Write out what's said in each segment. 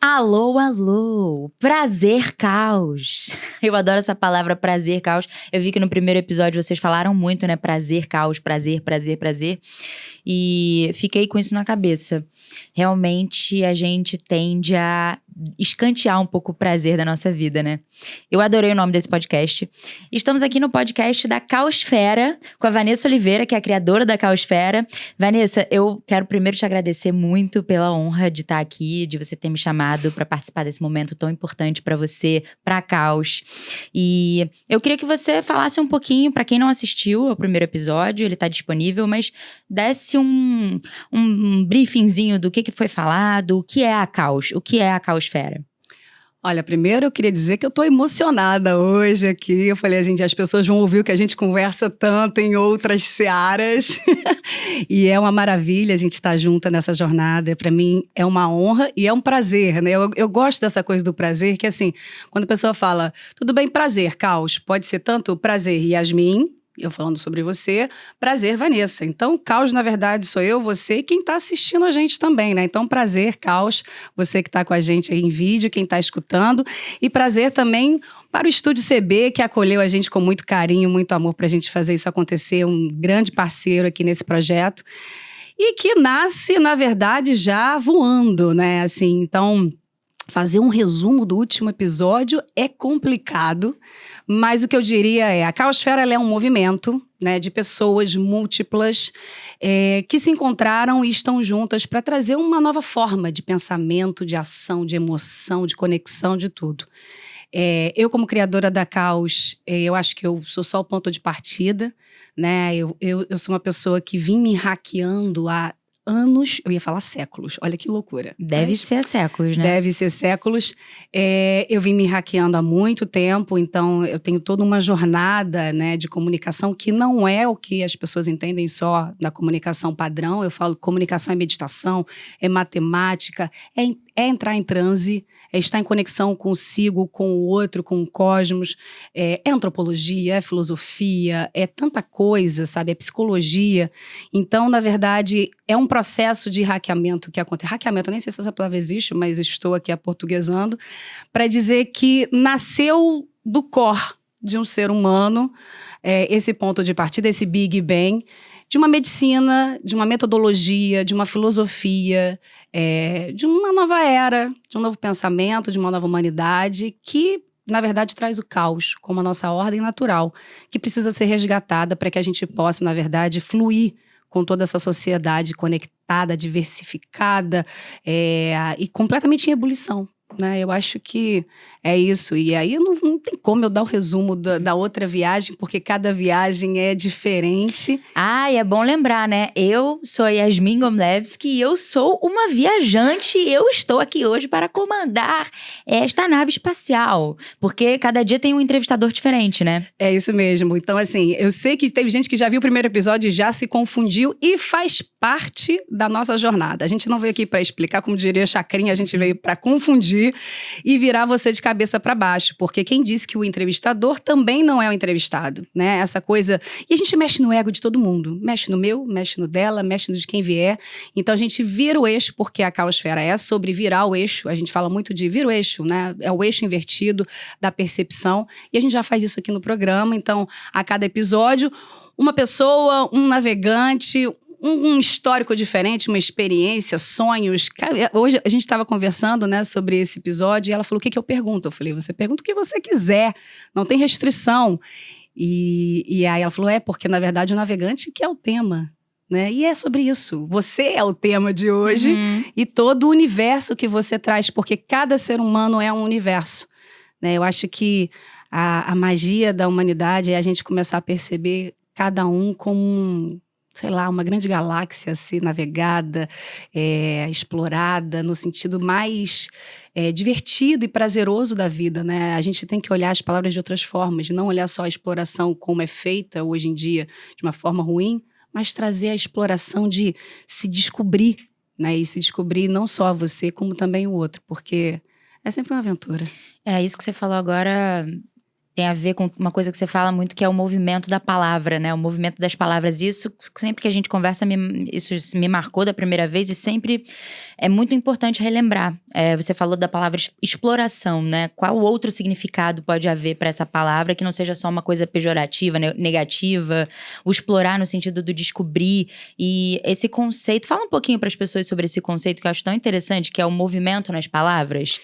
Alô, alô, prazer, caos. Eu adoro essa palavra prazer, caos. Eu vi que no primeiro episódio vocês falaram muito, né? Prazer, caos, prazer, prazer, prazer. E fiquei com isso na cabeça. Realmente a gente tende a escantear um pouco o prazer da nossa vida, né? Eu adorei o nome desse podcast. Estamos aqui no podcast da Caosfera, com a Vanessa Oliveira, que é a criadora da Caosfera. Vanessa, eu quero primeiro te agradecer muito pela honra de estar aqui, de você ter me chamado para participar desse momento tão importante para você, para a Caos. E eu queria que você falasse um pouquinho, para quem não assistiu ao primeiro episódio, ele está disponível, mas desse um briefingzinho do que foi falado, o que é a Caos, o que é a Caosfera. Olha, primeiro eu queria dizer que eu tô emocionada hoje aqui. Eu falei, gente, as pessoas vão ouvir o que a gente conversa tanto em outras searas. E é uma maravilha a gente estar junta nessa jornada. Para mim é uma honra e é um prazer, né? Eu gosto dessa coisa do prazer, que assim, quando a pessoa fala, tudo bem, prazer, Caos, pode ser tanto prazer, Yasmin, eu falando sobre você, prazer, Vanessa. Então, Caos, na verdade, sou eu, você e quem está assistindo a gente também, né? Então, prazer, Caos, você que está com a gente aí em vídeo, quem está escutando. E prazer também para o Estúdio CB, que acolheu a gente com muito carinho, muito amor para a gente fazer isso acontecer, um grande parceiro aqui nesse projeto. E que nasce, na verdade, já voando, né? Assim, então, fazer um resumo do último episódio é complicado, mas o que eu diria é, a Caosfera ela é um movimento, né, de pessoas múltiplas que se encontraram e estão juntas para trazer uma nova forma de pensamento, de ação, de emoção, de conexão, de tudo. Eu, como criadora da Caos, eu acho que eu sou só o ponto de partida, né? Eu sou uma pessoa que vim me hackeando há anos, eu ia falar séculos, olha que loucura. Deve ser séculos, né? Deve ser séculos. Eu vim me hackeando há muito tempo, então eu tenho toda uma jornada, né, de comunicação que não é o que as pessoas entendem só da comunicação padrão. Eu falo comunicação é meditação, é matemática, é entrar em transe, é estar em conexão consigo, com o outro, com o cosmos, é antropologia, é filosofia, é tanta coisa, sabe? É psicologia. Então, na verdade, é um processo de hackeamento que acontece. Hackeamento, eu nem sei se essa palavra existe, mas estou aqui aportuguesando, para dizer que nasceu do core de um ser humano, esse ponto de partida, esse Big Bang, de uma medicina, de uma metodologia, de uma filosofia, de uma nova era, de um novo pensamento, de uma nova humanidade que, na verdade, traz o caos como a nossa ordem natural, que precisa ser resgatada para que a gente possa, na verdade, fluir com toda essa sociedade conectada, diversificada e completamente em ebulição. Né? Eu acho que é isso. E aí não tem como eu dar o resumo da outra viagem, porque cada viagem é diferente. Ah, e é bom lembrar, né? Eu sou Yasmin Gomlewski e eu sou uma viajante. Eu estou aqui hoje para comandar esta nave espacial. Porque cada dia tem um entrevistador diferente, né? É isso mesmo. Então, assim, eu sei que teve gente que já viu o primeiro episódio e já se confundiu e faz parte da nossa jornada. A gente não veio aqui para explicar, como diria Chacrinha, a gente veio para confundir e virar você de cabeça para baixo, porque quem disse que o entrevistador também não é o entrevistado, né? Essa coisa... E a gente mexe no ego de todo mundo. Mexe no meu, mexe no dela, mexe no de quem vier. Então a gente vira o eixo, porque a Caosfera é sobre virar o eixo. A gente fala muito de vira o eixo, né? É o eixo invertido da percepção. E a gente já faz isso aqui no programa. Então, a cada episódio, uma pessoa, um navegante, um histórico diferente, uma experiência, sonhos. Hoje a gente estava conversando, né, sobre esse episódio e ela falou, o que eu pergunto? Eu falei, você pergunta o que você quiser, não tem restrição. E aí ela falou, porque na verdade o navegante que é o tema, né? E é sobre isso, você é o tema de hoje e todo o universo que você traz, porque cada ser humano é um universo, né? Eu acho que a magia da humanidade é a gente começar a perceber cada um como sei lá, uma grande galáxia a ser navegada, explorada, no sentido mais divertido e prazeroso da vida, né? A gente tem que olhar as palavras de outras formas, não olhar só a exploração como é feita hoje em dia, de uma forma ruim, mas trazer a exploração de se descobrir, né? E se descobrir não só você, como também o outro, porque é sempre uma aventura. Isso que você falou agora tem a ver com uma coisa que você fala muito, que é o movimento da palavra, né? O movimento das palavras. Isso, sempre que a gente conversa, isso me marcou da primeira vez e sempre é muito importante relembrar. Você falou da palavra exploração, né? Qual outro significado pode haver para essa palavra que não seja só uma coisa pejorativa, negativa? O explorar no sentido do descobrir. E esse conceito, fala um pouquinho para as pessoas sobre esse conceito que eu acho tão interessante, que é o movimento nas palavras.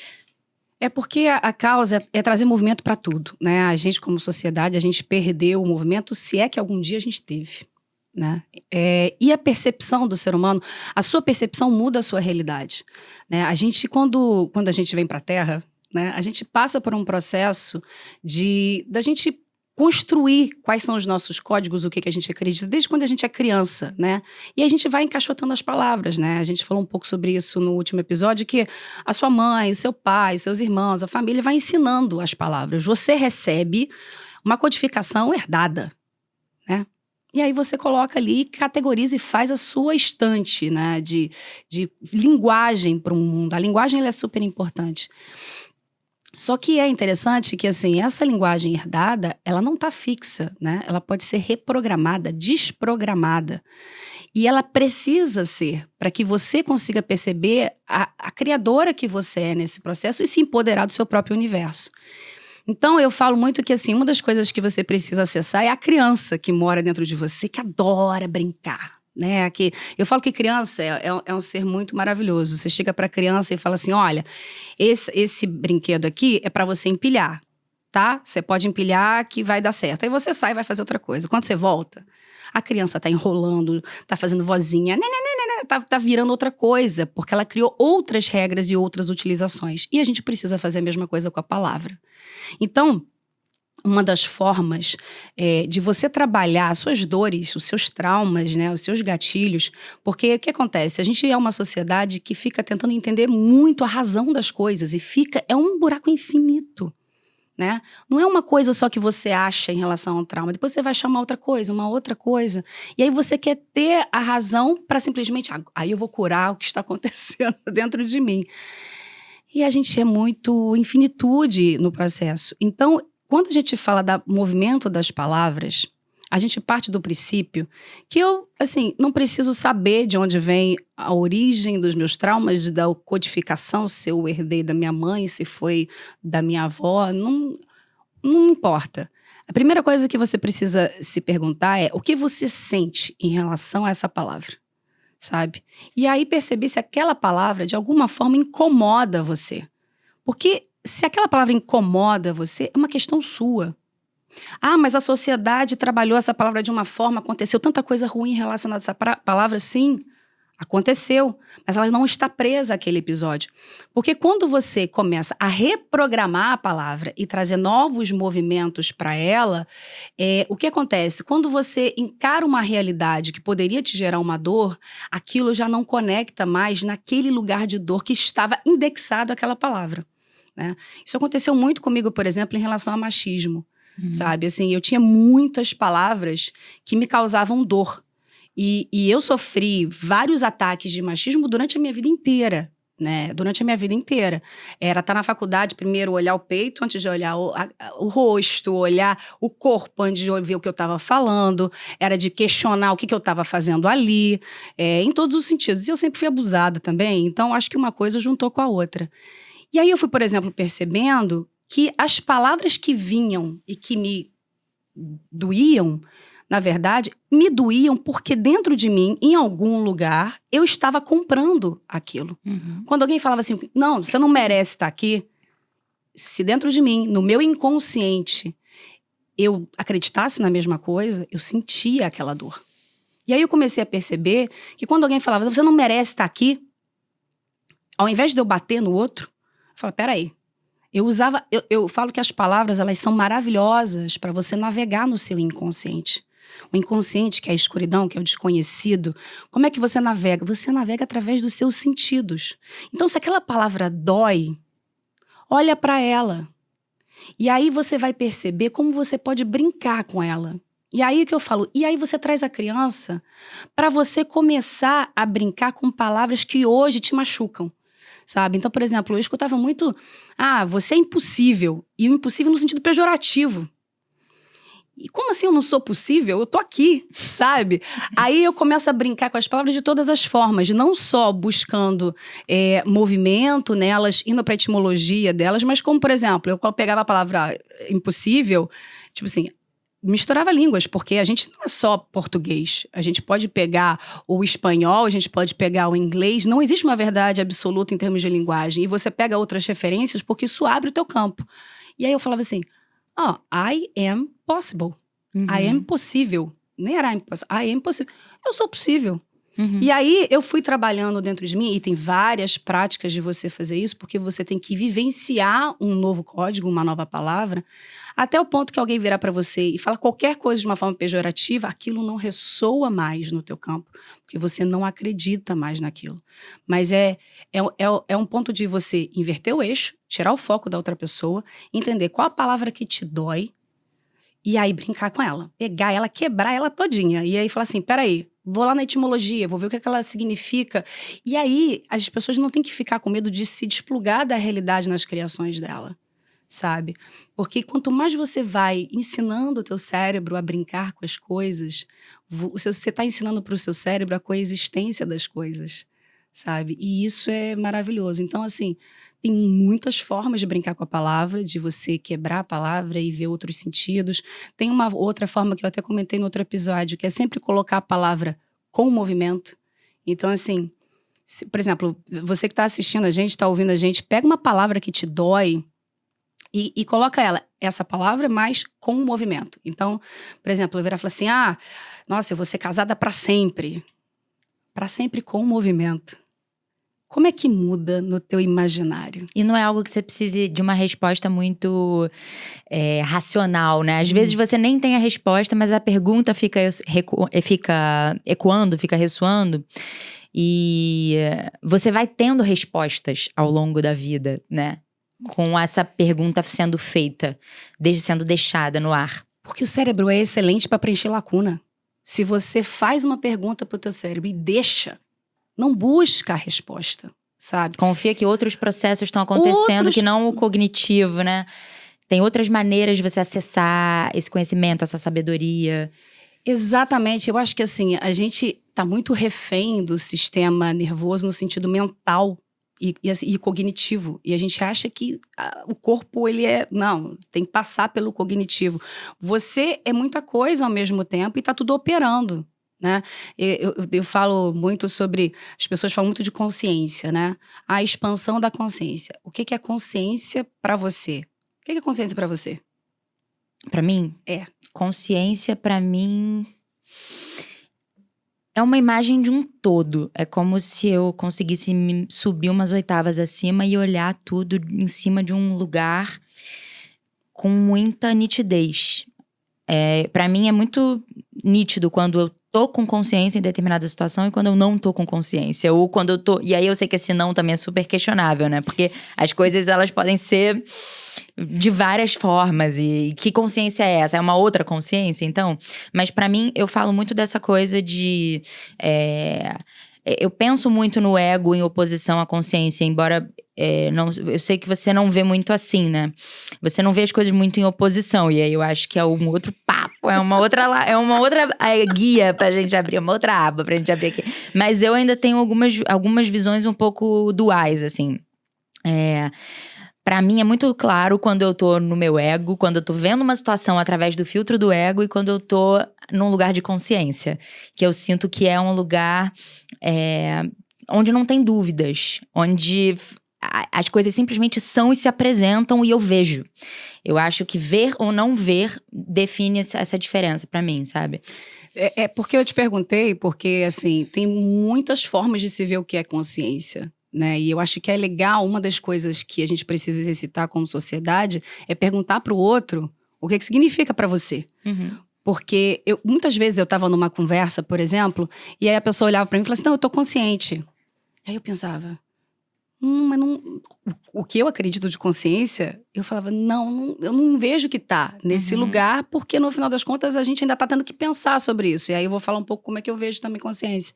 É porque a causa é trazer movimento para tudo, né? A gente, como sociedade, a gente perdeu o movimento, se é que algum dia a gente teve, né? E a percepção do ser humano, a sua percepção muda a sua realidade, né? A gente, quando a gente vem para a Terra, né? A gente passa por um processo da gente construir quais são os nossos códigos, o que a gente acredita, desde quando a gente é criança, né? E a gente vai encaixotando as palavras, né? A gente falou um pouco sobre isso no último episódio, que a sua mãe, o seu pai, seus irmãos, a família vai ensinando as palavras. Você recebe uma codificação herdada, né? E aí você coloca ali, categoriza e faz a sua estante, né? De linguagem para o mundo. A linguagem, ela é super importante. Só que é interessante que, assim, essa linguagem herdada, ela não está fixa, né? Ela pode ser reprogramada, desprogramada. E ela precisa ser, para que você consiga perceber a criadora que você é nesse processo e se empoderar do seu próprio universo. Então, eu falo muito que, assim, uma das coisas que você precisa acessar é a criança que mora dentro de você, que adora brincar. Né, eu falo que criança é um ser muito maravilhoso. Você chega para a criança e fala assim: olha, esse brinquedo aqui é para você empilhar, tá? Você pode empilhar que vai dar certo. Aí você sai e vai fazer outra coisa. Quando você volta, a criança tá enrolando, tá fazendo vozinha, tá virando outra coisa, porque ela criou outras regras e outras utilizações. E a gente precisa fazer a mesma coisa com a palavra. Então, uma das formas de você trabalhar as suas dores, os seus traumas, né, os seus gatilhos, porque o que acontece? A gente é uma sociedade que fica tentando entender muito a razão das coisas e é um buraco infinito, né? Não é uma coisa só que você acha em relação ao trauma, depois você vai achar uma outra coisa, e aí você quer ter a razão para simplesmente, aí eu vou curar o que está acontecendo dentro de mim. E a gente é muito infinitude no processo. Então, quando a gente fala do movimento das palavras, a gente parte do princípio que eu, assim, não preciso saber de onde vem a origem dos meus traumas, da codificação, se eu herdei da minha mãe, se foi da minha avó, não importa. A primeira coisa que você precisa se perguntar é o que você sente em relação a essa palavra, sabe? E aí perceber se aquela palavra, de alguma forma, incomoda você. Porque se aquela palavra incomoda você, é uma questão sua. Mas a sociedade trabalhou essa palavra de uma forma, aconteceu tanta coisa ruim relacionada a essa palavra. Sim, aconteceu, mas ela não está presa àquele episódio. Porque quando você começa a reprogramar a palavra e trazer novos movimentos para ela, o que acontece? Quando você encara uma realidade que poderia te gerar uma dor, aquilo já não conecta mais naquele lugar de dor que estava indexado àquela palavra. Né? Isso aconteceu muito comigo, por exemplo, em relação a machismo, sabe? Assim, eu tinha muitas palavras que me causavam dor. E eu sofri vários ataques de machismo durante a minha vida inteira, né? Durante a minha vida inteira. Era estar na faculdade, primeiro olhar o peito antes de olhar o rosto, olhar o corpo antes de ver o que eu estava falando. Era de questionar o que eu estava fazendo ali, em todos os sentidos. E eu sempre fui abusada também, então acho que uma coisa juntou com a outra. E aí eu fui, por exemplo, percebendo que as palavras que vinham e que me doíam, na verdade, me doíam porque dentro de mim, em algum lugar, eu estava comprando aquilo. Quando alguém falava assim, não, você não merece estar aqui, se dentro de mim, no meu inconsciente, eu acreditasse na mesma coisa, eu sentia aquela dor. E aí eu comecei a perceber que quando alguém falava, você não merece estar aqui, ao invés de eu bater no outro, eu falava, peraí. Eu falo que as palavras, elas são maravilhosas para você navegar no seu inconsciente. O inconsciente, que é a escuridão, que é o desconhecido, como é que você navega? Você navega através dos seus sentidos. Então, se aquela palavra dói, olha para ela. E aí você vai perceber como você pode brincar com ela. E aí que eu falo, e aí você traz a criança para você começar a brincar com palavras que hoje te machucam. sabe? Então, por exemplo, eu escutava muito, você é impossível. E o impossível no sentido pejorativo. E como assim eu não sou possível? Eu tô aqui, sabe? Aí eu começo a brincar com as palavras de todas as formas, não só buscando movimento nelas, indo pra etimologia delas, mas como, por exemplo, eu pegava a palavra impossível, tipo assim, misturava línguas, porque a gente não é só português. A gente pode pegar o espanhol, a gente pode pegar o inglês. Não existe uma verdade absoluta em termos de linguagem. E você pega outras referências porque isso abre o teu campo. E aí eu falava assim, I am possible. I am possível. Nem era impossível. I am possível. Eu sou possível. E aí eu fui trabalhando dentro de mim, e tem várias práticas de você fazer isso, porque você tem que vivenciar um novo código, uma nova palavra, até o ponto que alguém virar para você e falar qualquer coisa de uma forma pejorativa, aquilo não ressoa mais no teu campo, porque você não acredita mais naquilo. Mas é um ponto de você inverter o eixo, tirar o foco da outra pessoa, entender qual a palavra que te dói, e aí brincar com ela, pegar ela, quebrar ela todinha, e aí falar assim, peraí, vou lá na etimologia, vou ver o que ela significa. E aí, as pessoas não têm que ficar com medo de se desplugar da realidade nas criações dela, sabe? Porque quanto mais você vai ensinando o teu cérebro a brincar com as coisas, você está ensinando para o seu cérebro a coexistência das coisas, sabe? E isso é maravilhoso. Então, assim, tem muitas formas de brincar com a palavra, de você quebrar a palavra e ver outros sentidos. Tem uma outra forma que eu até comentei no outro episódio, que é sempre colocar a palavra com movimento. Então, assim, por exemplo, você que está assistindo a gente, está ouvindo a gente, pega uma palavra que te dói e coloca essa palavra, mas com movimento. Então, por exemplo, eu virar e falar assim, nossa, eu vou ser casada para sempre. Para sempre com movimento. Como é que muda no teu imaginário? E não é algo que você precise de uma resposta muito racional, né? Às vezes você nem tem a resposta, mas a pergunta fica ecoando, fica ressoando. E você vai tendo respostas ao longo da vida, né? Com essa pergunta sendo feita, sendo deixada no ar. Porque o cérebro é excelente para preencher lacuna. Se você faz uma pergunta pro teu cérebro e deixa, não busca a resposta, sabe? Confia que outros processos estão acontecendo, que não o cognitivo, né? Tem outras maneiras de você acessar esse conhecimento, essa sabedoria. Exatamente. Eu acho que, assim, a gente tá muito refém do sistema nervoso no sentido mental e cognitivo. E a gente acha que o corpo, ele não, tem que passar pelo cognitivo. Você é muita coisa ao mesmo tempo e tá tudo operando. Né? Eu falo muito sobre, as pessoas falam muito de consciência, né? A expansão da consciência. O que é consciência para você? O que é consciência para você? Para mim? Consciência para mim é uma imagem de um todo. É como se eu conseguisse subir umas oitavas acima e olhar tudo em cima de um lugar com muita nitidez. Para mim é muito nítido quando eu tô com consciência em determinada situação e quando eu não tô com consciência. Ou quando eu tô... E aí eu sei que esse não também é super questionável, né? Porque as coisas, elas podem ser de várias formas. E que consciência é essa? É uma outra consciência, então? Mas pra mim, eu falo muito dessa coisa de... eu penso muito no ego em oposição à consciência, embora eu sei que você não vê muito assim, né? Você não vê as coisas muito em oposição, e aí eu acho que é um outro papo, é uma outra guia pra gente abrir, uma outra aba pra gente abrir aqui. Mas eu ainda tenho algumas visões um pouco duais, assim. Pra mim é muito claro quando eu tô no meu ego, quando eu tô vendo uma situação através do filtro do ego e quando eu tô num lugar de consciência. Que eu sinto que é um lugar onde não tem dúvidas, onde as coisas simplesmente são e se apresentam e eu vejo. Eu acho que ver ou não ver define essa diferença pra mim, sabe? Porque eu te perguntei, porque assim, tem muitas formas de se ver o que é consciência. Né? E eu acho que é legal, uma das coisas que a gente precisa exercitar como sociedade é perguntar para o outro o que significa para você. Uhum. Porque muitas vezes eu estava numa conversa, por exemplo, e aí a pessoa olhava para mim e falava assim, não, eu tô consciente. Aí eu pensava, mas não, o que eu acredito de consciência, eu falava, não, eu não vejo que tá nesse lugar, porque no final das contas a gente ainda tá tendo que pensar sobre isso. E aí eu vou falar um pouco como é que eu vejo também consciência.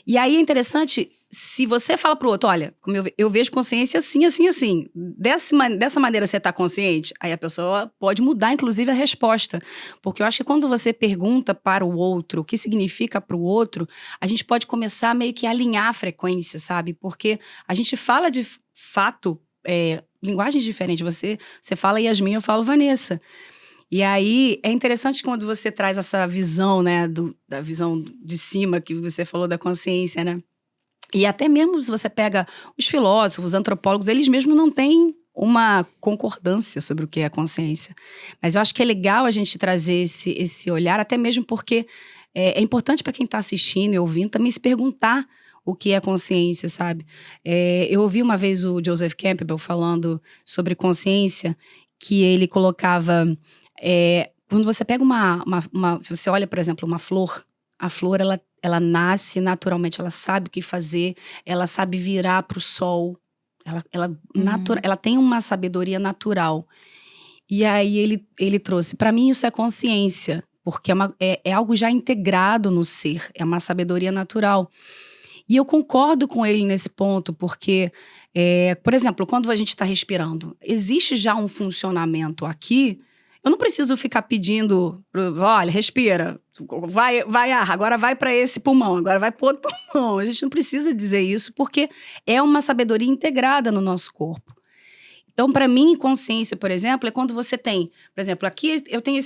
E aí é interessante, se você fala pro outro, olha, como eu vejo consciência assim, assim, assim. Dessa maneira você tá consciente, aí a pessoa pode mudar, inclusive, a resposta. Porque eu acho que quando você pergunta para o outro o que significa para o outro, a gente pode começar meio que a alinhar a frequência, sabe? Porque a gente fala de fato, linguagens diferentes. Você fala Yasmin, eu falo Vanessa. E aí, é interessante quando você traz essa visão, né, da visão de cima que você falou da consciência, né? E até mesmo se você pega os filósofos, os antropólogos, eles mesmos não têm uma concordância sobre o que é a consciência. Mas eu acho que é legal a gente trazer esse olhar, até mesmo porque é importante para quem está assistindo e ouvindo também se perguntar o que é consciência, sabe? Eu ouvi uma vez o Joseph Campbell falando sobre consciência, que ele colocava... quando você pega se você olha, por exemplo, uma flor, a flor, ela nasce naturalmente, ela sabe o que fazer, ela sabe virar para o sol, ela tem uma sabedoria natural. E aí ele trouxe, para mim isso é consciência, porque é algo já integrado no ser, é uma sabedoria natural. E eu concordo com ele nesse ponto, porque, por exemplo, quando a gente está respirando, existe já um funcionamento aqui. Eu não preciso ficar pedindo, olha, respira, vai ar, agora vai para esse pulmão, agora vai para outro pulmão. A gente não precisa dizer isso, porque é uma sabedoria integrada no nosso corpo. Então, para mim, consciência, por exemplo, é quando você tem, por exemplo, aqui eu tenho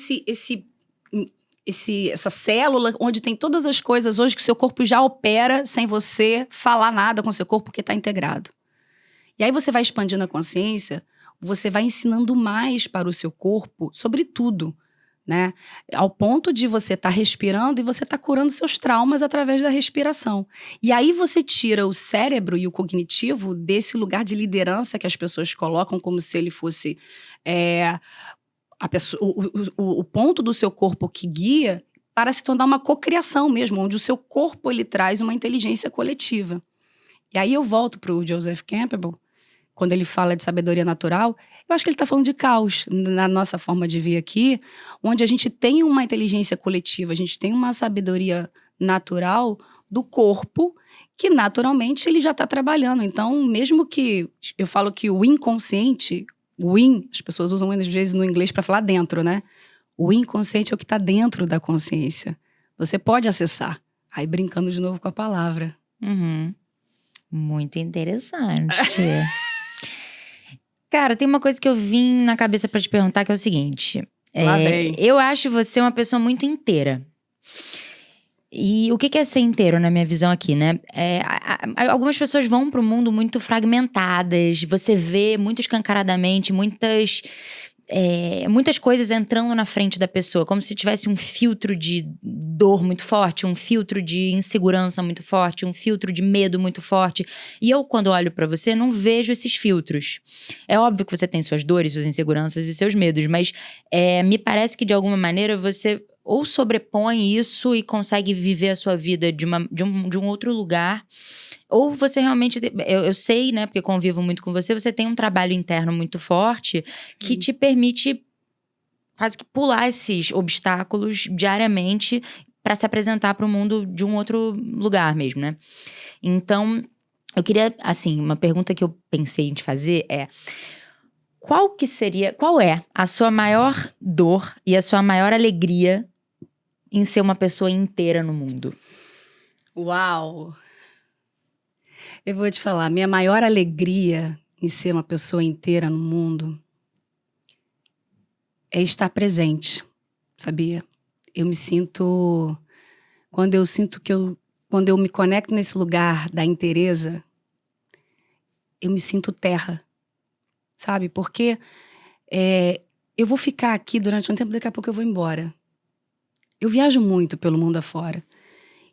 essa célula onde tem todas as coisas hoje que o seu corpo já opera sem você falar nada com o seu corpo, porque está integrado. E aí você vai expandindo a consciência, você vai ensinando mais para o seu corpo sobre tudo, né? Ao ponto de você estar respirando e você estar curando seus traumas através da respiração. E aí você tira o cérebro e o cognitivo desse lugar de liderança que as pessoas colocam como se ele fosse o ponto do seu corpo que guia, para se tornar uma cocriação mesmo, onde o seu corpo ele traz uma inteligência coletiva. E aí eu volto para o Joseph Campbell, quando ele fala de sabedoria natural, eu acho que ele está falando de caos na nossa forma de vir aqui, onde a gente tem uma inteligência coletiva, a gente tem uma sabedoria natural do corpo, que naturalmente ele já está trabalhando. Então, mesmo que eu falo que o inconsciente, as pessoas usam às vezes no inglês para falar dentro, né? O inconsciente é o que está dentro da consciência. Você pode acessar. Aí brincando de novo com a palavra. Uhum. Muito interessante. Cara, tem uma coisa que eu vim na cabeça pra te perguntar, que é o seguinte. Lá vem. Eu acho você uma pessoa muito inteira. E o que é ser inteiro, na minha visão aqui, né? Algumas pessoas vão pro mundo muito fragmentadas. Você vê muito escancaradamente muitas coisas entrando na frente da pessoa, como se tivesse um filtro de dor muito forte, um filtro de insegurança muito forte, um filtro de medo muito forte. E eu, quando olho pra você, não vejo esses filtros. É óbvio que você tem suas dores, suas inseguranças e seus medos, mas me parece que, de alguma maneira, você ou sobrepõe isso e consegue viver a sua vida de um outro lugar, ou você realmente... Eu sei, né, porque convivo muito com você, você tem um trabalho interno muito forte que te permite quase que pular esses obstáculos diariamente para se apresentar para o mundo de um outro lugar mesmo, né? Então, eu queria, assim, uma pergunta que eu pensei em te fazer é: qual é a sua maior dor e a sua maior alegria em ser uma pessoa inteira no mundo? Uau! Eu vou te falar, minha maior alegria em ser uma pessoa inteira no mundo é estar presente, sabia? Quando eu me conecto nesse lugar da inteireza, eu me sinto terra, sabe? Porque eu vou ficar aqui durante um tempo, daqui a pouco eu vou embora. Eu viajo muito pelo mundo afora.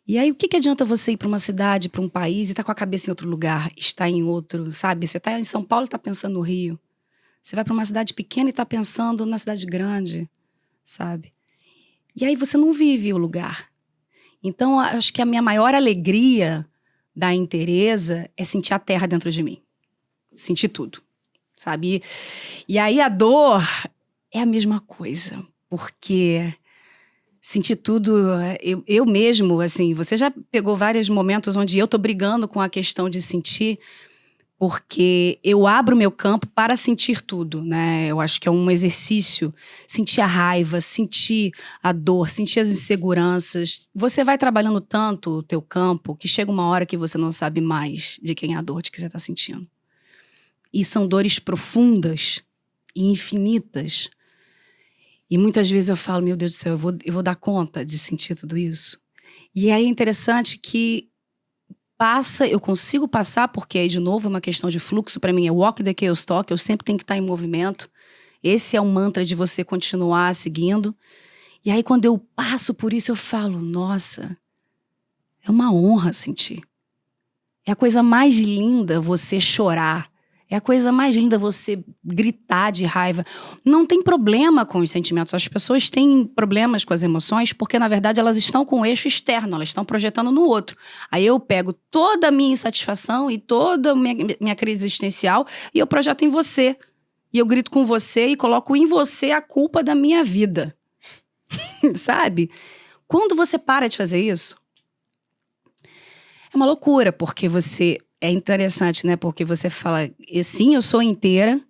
E aí, o que adianta você ir para uma cidade, para um país e estar com a cabeça em outro lugar, estar em outro, sabe? Você está em São Paulo e está pensando no Rio. Você vai para uma cidade pequena e está pensando na cidade grande, sabe? E aí você não vive o lugar. Então, eu acho que a minha maior alegria da inteireza é sentir a terra dentro de mim. Sentir tudo, sabe? E aí a dor é a mesma coisa, porque Sentir tudo, eu mesmo, assim, você já pegou vários momentos onde eu tô brigando com a questão de sentir, porque eu abro meu campo para sentir tudo, né? Eu acho que é um exercício, sentir a raiva, sentir a dor, sentir as inseguranças. Você vai trabalhando tanto o teu campo que chega uma hora que você não sabe mais de quem é a dor de que você está sentindo. E são dores profundas e infinitas. E muitas vezes eu falo, meu Deus do céu, eu vou dar conta de sentir tudo isso? E aí é interessante que eu consigo passar, porque aí de novo é uma questão de fluxo para mim, é walk the chaos talk, eu sempre tenho que estar em movimento. Esse é o mantra de você continuar seguindo. E aí quando eu passo por isso eu falo, nossa, é uma honra sentir. É a coisa mais linda você chorar. É a coisa mais linda você gritar de raiva. Não tem problema com os sentimentos. As pessoas têm problemas com as emoções porque, na verdade, elas estão com o eixo externo, elas estão projetando no outro. Aí eu pego toda a minha insatisfação e toda a minha crise existencial e eu projeto em você. E eu grito com você e coloco em você a culpa da minha vida. Sabe? Quando você para de fazer isso, é uma loucura, porque você... É interessante, né? Porque você fala, sim, eu sou inteira,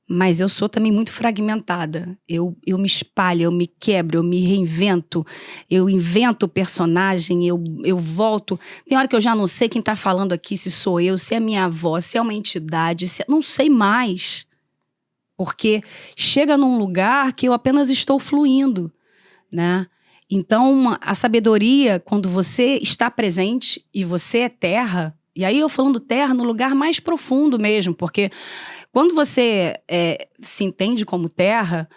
mas eu sou também muito fragmentada. Eu me espalho, eu me quebro, eu me reinvento, eu invento o personagem, eu volto. Tem hora que eu já não sei quem tá falando aqui, se sou eu, se é minha avó, se é uma entidade, não sei mais. Porque chega num lugar que eu apenas estou fluindo, né? Então, a sabedoria, quando você está presente e você é terra... E aí eu falando terra no lugar mais profundo mesmo, porque quando você se entende como terra,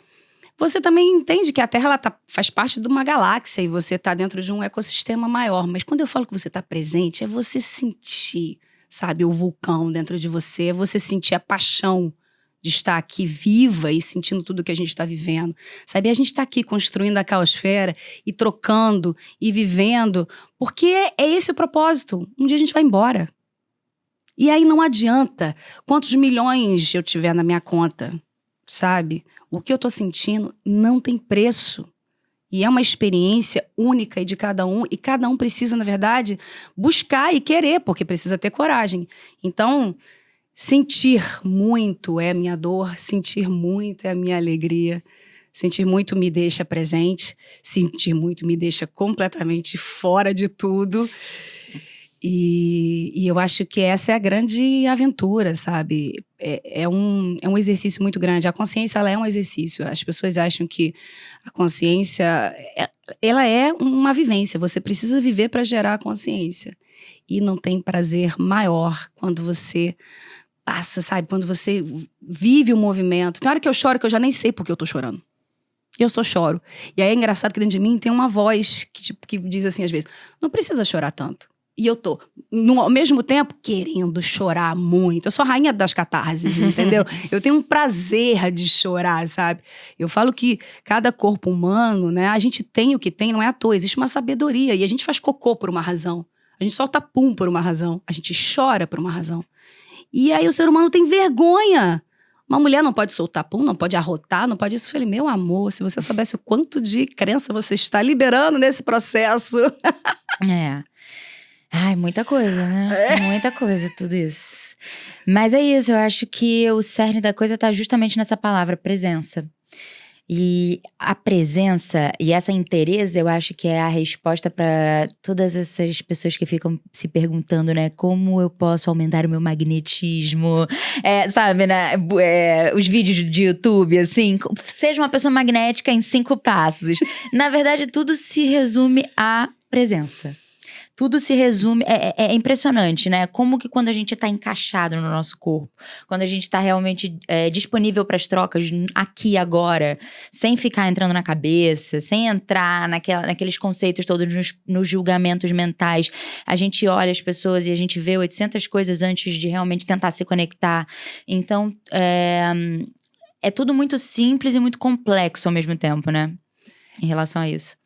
você também entende que a Terra ela faz parte de uma galáxia e você está dentro de um ecossistema maior. Mas quando eu falo que você está presente, é você sentir, sabe, o vulcão dentro de você, é você sentir a paixão de estar aqui viva e sentindo tudo que a gente está vivendo. Sabe, a gente está aqui construindo a caosfera e trocando e vivendo, porque é esse o propósito. Um dia a gente vai embora. E aí não adianta quantos milhões eu tiver na minha conta, sabe? O que eu tô sentindo não tem preço. E é uma experiência única e de cada um. E cada um precisa, na verdade, buscar e querer, porque precisa ter coragem. Então... sentir muito é a minha dor, sentir muito é a minha alegria, sentir muito me deixa presente, sentir muito me deixa completamente fora de tudo. E eu acho que essa é a grande aventura, sabe? É um exercício muito grande. A consciência, ela é um exercício. As pessoas acham que a consciência, ela é uma vivência. Você precisa viver para gerar a consciência. E não tem prazer maior quando você... passa, sabe? Quando você vive o movimento. Tem hora que eu choro que eu já nem sei por que eu tô chorando. Eu só choro. E aí é engraçado que dentro de mim tem uma voz que diz assim às vezes, não precisa chorar tanto. E eu tô, ao mesmo tempo, querendo chorar muito. Eu sou a rainha das catarses, entendeu? Eu tenho um prazer de chorar, sabe? Eu falo que cada corpo humano, né? A gente tem o que tem, não é à toa. Existe uma sabedoria. E a gente faz cocô por uma razão. A gente solta pum por uma razão. A gente chora por uma razão. E aí o ser humano tem vergonha. Uma mulher não pode soltar pum, não pode arrotar, não pode isso. Eu falei, meu amor, se você soubesse o quanto de crença você está liberando nesse processo. Ai, muita coisa, né? Muita coisa, tudo isso. Mas é isso, eu acho que o cerne da coisa tá justamente nessa palavra, presença. E a presença e essa inteireza, eu acho que é a resposta para todas essas pessoas que ficam se perguntando, né? Como eu posso aumentar o meu magnetismo? Sabe, né? Os vídeos de YouTube, assim. Seja uma pessoa magnética em 5 passos. Na verdade, tudo se resume à presença. Tudo se resume... É impressionante, né? Como que quando a gente tá encaixado no nosso corpo, quando a gente tá realmente disponível para as trocas aqui agora, sem ficar entrando na cabeça, sem entrar naqueles conceitos todos nos julgamentos mentais, a gente olha as pessoas e a gente vê 800 coisas antes de realmente tentar se conectar. Então, é tudo muito simples e muito complexo ao mesmo tempo, né? Em relação a isso.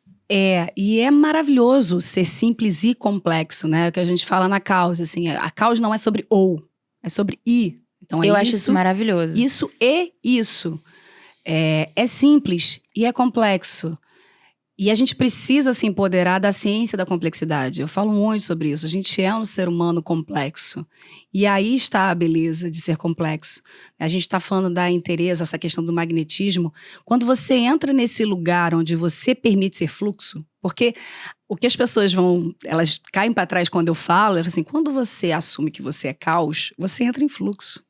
E é maravilhoso ser simples e complexo, né? O que a gente fala na causa, assim, a causa não é sobre ou, é sobre e. Então eu acho isso maravilhoso. Isso e isso. É simples e é complexo. E a gente precisa se empoderar da ciência da complexidade. Eu falo muito sobre isso. A gente é um ser humano complexo. E aí está a beleza de ser complexo. A gente está falando da inteireza, essa questão do magnetismo. Quando você entra nesse lugar onde você permite ser fluxo, porque o que as pessoas elas caem para trás quando eu falo, é assim, quando você assume que você é caos, você entra em fluxo.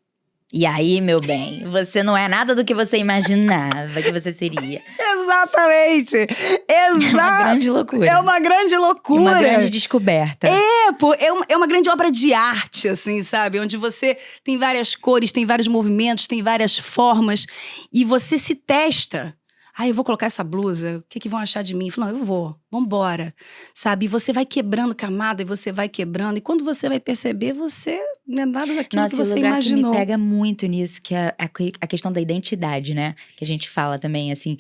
E aí, meu bem, você não é nada do que você imaginava que você seria. Exatamente! É uma grande loucura. É uma grande loucura. Uma grande descoberta. É uma grande obra de arte, assim, sabe? Onde você tem várias cores, tem vários movimentos, tem várias formas. E você se testa. Eu vou colocar essa blusa, o que vão achar de mim? Eu falo, não, eu vou, vambora, sabe? E você vai quebrando camada, e você vai quebrando. E quando você vai perceber, você não é nada daquilo que você imaginou. Nossa, o lugar que me pega muito nisso, que é a questão da identidade, né? Que a gente fala também, assim.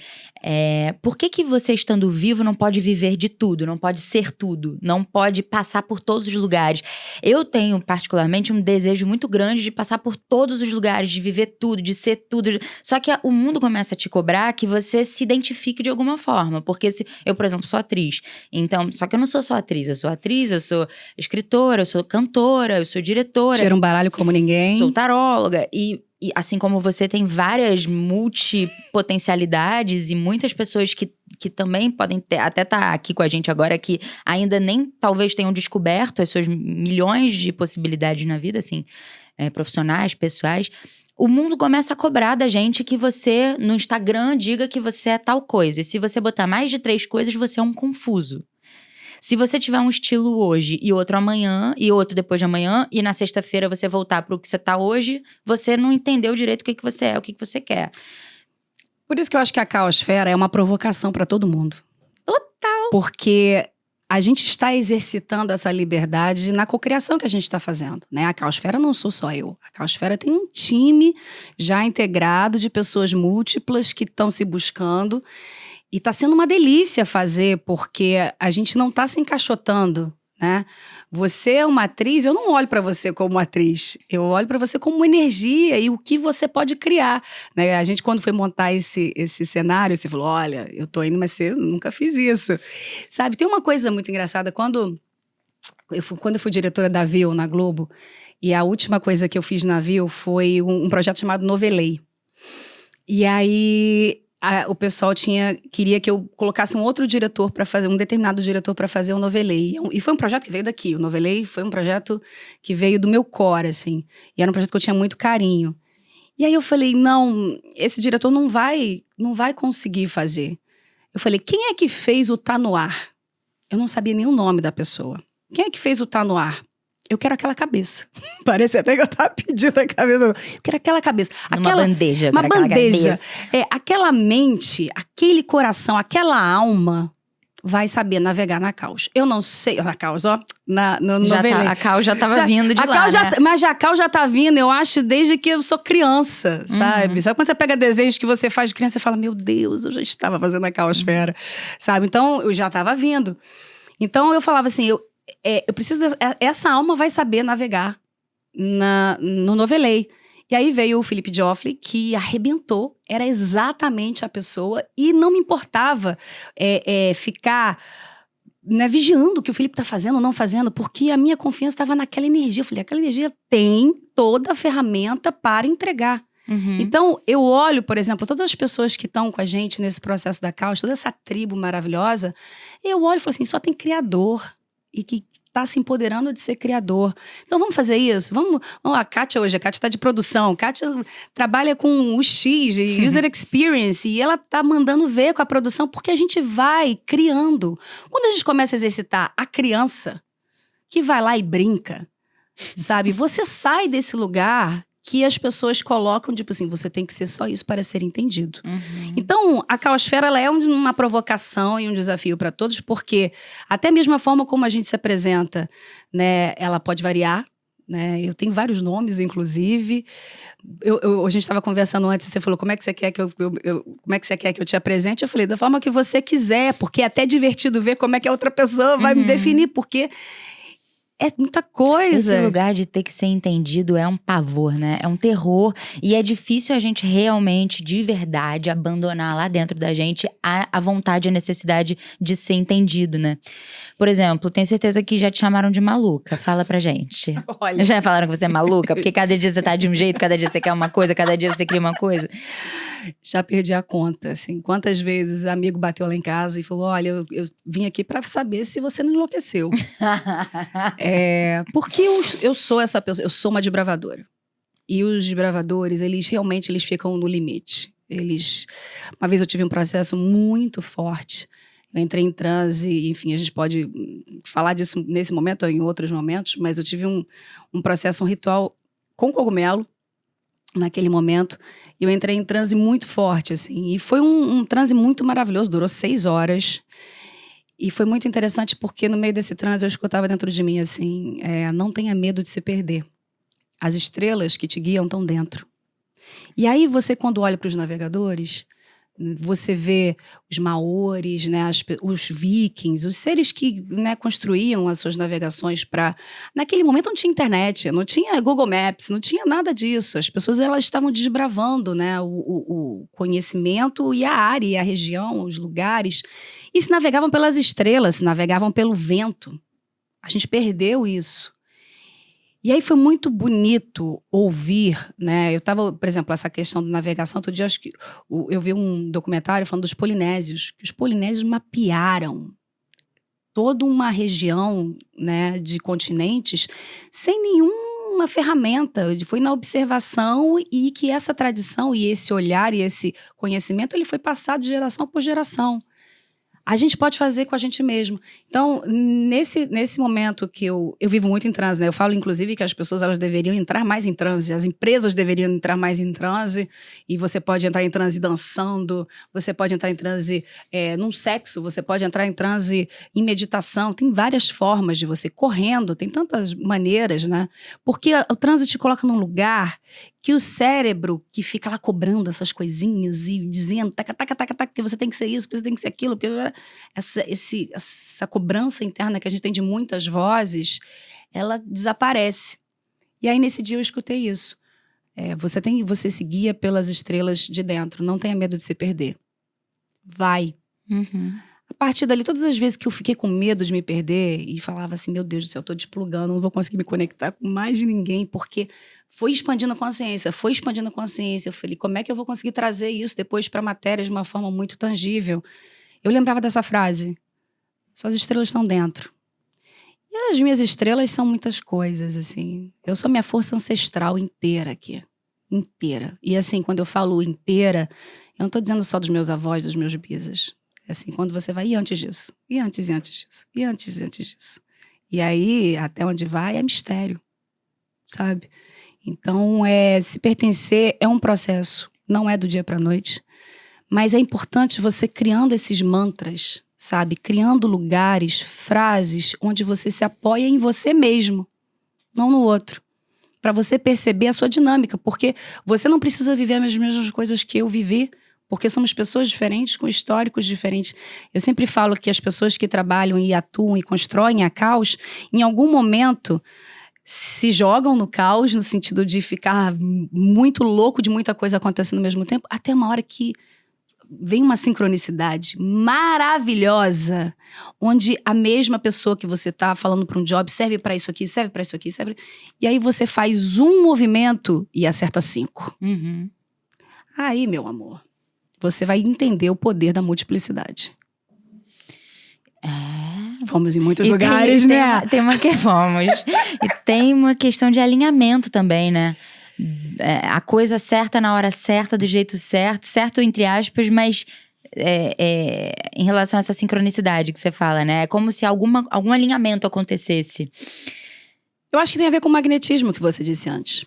Por que você, estando vivo, não pode viver de tudo? Não pode ser tudo? Não pode passar por todos os lugares? Eu tenho, particularmente, um desejo muito grande de passar por todos os lugares, de viver tudo, de ser tudo. Só que o mundo começa a te cobrar que você se identifique de alguma forma. Porque eu, por exemplo, sou atriz. Então, só que eu não sou só atriz. Eu sou atriz, eu sou escritora, eu sou cantora, eu sou diretora. Tira um baralho como ninguém. Sou taróloga. E assim como você, tem várias multipotencialidades e muitas pessoas que também podem até estar aqui com a gente agora, que ainda nem talvez tenham descoberto as suas milhões de possibilidades na vida, assim, profissionais, pessoais. O mundo começa a cobrar da gente que você, no Instagram, diga que você é tal coisa. E se você botar mais de 3 coisas, você é um confuso. Se você tiver um estilo hoje e outro amanhã, e outro depois de amanhã, e na sexta-feira você voltar pro que você tá hoje, você não entendeu direito o que você é, o que você quer. Por isso que eu acho que a caosfera é uma provocação para todo mundo. Total! Porque a gente está exercitando essa liberdade na cocriação que a gente está fazendo, né? A caosfera não sou só eu. A caosfera tem um time já integrado de pessoas múltiplas que estão se buscando. E está sendo uma delícia fazer, porque a gente não está se encaixotando, né? Você é uma atriz, eu não olho para você como atriz. Eu olho para você como uma energia e o que você pode criar, né? A gente, quando foi montar esse cenário, você falou, olha, eu tô indo, mas eu nunca fiz isso. Sabe, tem uma coisa muito engraçada. Quando eu fui diretora da Viu na Globo, e a última coisa que eu fiz na Viu foi um projeto chamado Novelei. E aí o pessoal queria que eu colocasse um outro diretor para fazer, um determinado diretor para fazer o Novelei. E foi um projeto que veio daqui. O Novelei foi um projeto que veio do meu core, assim. E era um projeto que eu tinha muito carinho. E aí eu falei, não, esse diretor não vai conseguir fazer. Eu falei, quem é que fez o Tá No Ar? Eu não sabia nem o nome da pessoa. Quem é que fez o Tá No Ar? Eu quero aquela cabeça. Parece até que eu tava pedindo a cabeça. Eu quero aquela cabeça. Uma bandeja. Uma bandeja. Aquela mente, aquele coração, aquela alma vai saber navegar na caos. Eu não sei. Na caos, ó. No Novelei. A caos já tava vindo de lá, né? Mas a caos já tá vindo, eu acho, desde que eu sou criança, sabe? Uhum. Sabe quando você pega desenhos que você faz de criança e fala, meu Deus, eu já estava fazendo a caosfera, sabe? Então, eu já tava vindo. Então, eu falava assim, eu preciso essa alma vai saber navegar no Novelei. E aí veio o Felipe Joffre, que arrebentou, era exatamente a pessoa, e não me importava ficar, né, vigiando o que o Felipe tá fazendo ou não fazendo, porque a minha confiança estava naquela energia. Eu falei, aquela energia tem toda a ferramenta para entregar. Uhum. Então, eu olho, por exemplo, todas as pessoas que estão com a gente nesse processo da caos, toda essa tribo maravilhosa, eu olho e falo assim, só tem criador. E que está se empoderando de ser criador. Então, vamos fazer isso? Vamos, a Kátia hoje, a Kátia está de produção. A Kátia trabalha com o X, de User Experience, e ela está mandando ver com a produção, porque a gente vai criando. Quando a gente começa a exercitar a criança, que vai lá e brinca, sabe? Você sai desse lugar que as pessoas colocam, tipo assim, você tem que ser só isso para ser entendido. Uhum. Então, a caosfera, ela é uma provocação e um desafio para todos, porque até mesmo a forma como a gente se apresenta, né, ela pode variar, né? Eu tenho vários nomes, inclusive. A gente estava conversando antes, você falou, como é que você quer que como é que você quer que eu te apresente? Eu falei, da forma que você quiser, porque é até divertido ver como é que a outra pessoa vai me definir, porque É muita coisa. Esse lugar de ter que ser entendido é um pavor, né? É um terror. E é difícil a gente realmente, de verdade, abandonar lá dentro da gente a vontade, a necessidade de ser entendido, né? Por exemplo, tenho certeza que já te chamaram de maluca. Fala pra gente. Olha, Já falaram que você é maluca? Porque cada dia você tá de um jeito, cada dia você quer uma coisa, cada dia você cria uma coisa. já perdi a conta, assim. Quantas vezes amigo bateu lá em casa e falou, olha, eu vim aqui pra saber se você não enlouqueceu. Porque eu sou essa pessoa, eu sou uma desbravadora. E os desbravadores, eles realmente ficam no limite. Uma vez eu tive um processo muito forte. Eu entrei em transe, enfim, a gente pode falar disso nesse momento ou em outros momentos, mas eu tive um processo, um ritual com cogumelo, naquele momento. Eu entrei em transe muito forte, assim. E foi um transe muito maravilhoso, durou 6 horas. E foi muito interessante porque no meio desse transe eu escutava dentro de mim, assim, não tenha medo de se perder. As estrelas que te guiam estão dentro. E aí você, quando olha para os navegadores, você vê os maores, né, os vikings, os seres que, né, construíam as suas navegações para... Naquele momento não tinha internet, não tinha Google Maps, não tinha nada disso. As pessoas elas estavam desbravando, né, o conhecimento e a área, e a região, os lugares. E se navegavam pelas estrelas, se navegavam pelo vento. A gente perdeu isso. E aí foi muito bonito ouvir, né? Eu estava, por exemplo, essa questão da navegação, outro dia acho que eu vi um documentário falando dos polinésios, que os polinésios mapearam toda uma região, né, de continentes sem nenhuma ferramenta, foi na observação e que essa tradição e esse olhar e esse conhecimento ele foi passado de geração por geração. A gente pode fazer com a gente mesmo. Então, nesse momento que eu vivo muito em transe, né? Eu falo, inclusive, que as pessoas elas deveriam entrar mais em transe, as empresas deveriam entrar mais em transe, e você pode entrar em transe dançando, você pode entrar em transe num sexo, você pode entrar em transe em meditação, tem várias formas de você, correndo, tem tantas maneiras, né? Porque o transe te coloca num lugar que o cérebro, que fica lá cobrando essas coisinhas e dizendo, taca, taca, taca, taca, que você tem que ser isso, que você tem que ser aquilo, porque essa cobrança interna que a gente tem de muitas vozes, ela desaparece. E aí, nesse dia, eu escutei isso. Você se guia pelas estrelas de dentro, não tenha medo de se perder. Vai. Uhum. A partir dali, todas as vezes que eu fiquei com medo de me perder e falava assim, meu Deus do céu, eu tô desplugando, não vou conseguir me conectar com mais ninguém, porque foi expandindo a consciência. Eu falei, como é que eu vou conseguir trazer isso depois para a matéria de uma forma muito tangível? Eu lembrava dessa frase, suas estrelas estão dentro. E as minhas estrelas são muitas coisas, assim. Eu sou minha força ancestral inteira aqui. Inteira. E assim, quando eu falo inteira, eu não tô dizendo só dos meus avós, dos meus bisas. Assim, quando você vai, e antes disso? E antes disso? E antes disso? E aí, até onde vai, é mistério, sabe? Então, se pertencer é um processo, não é do dia para a noite, mas é importante você criando esses mantras, sabe? Criando lugares, frases, onde você se apoia em você mesmo, não no outro. Para você perceber a sua dinâmica, porque você não precisa viver as mesmas coisas que eu vivi, porque somos pessoas diferentes, com históricos diferentes. Eu sempre falo que as pessoas que trabalham e atuam e constroem a caos, em algum momento se jogam no caos, no sentido de ficar muito louco de muita coisa acontecendo ao mesmo tempo, até uma hora que vem uma sincronicidade maravilhosa, onde a mesma pessoa que você está falando para um job serve para isso aqui, serve para isso aqui, serve... E aí você faz um movimento e acerta 5. Uhum. Aí, meu amor, você vai entender o poder da multiplicidade. Fomos em muitos lugares, né? Tem uma questão de alinhamento também, né? A coisa certa na hora certa, do jeito certo, certo entre aspas, mas em relação a essa sincronicidade que você fala, né? É como se algum alinhamento acontecesse. Eu acho que tem a ver com o magnetismo que você disse antes.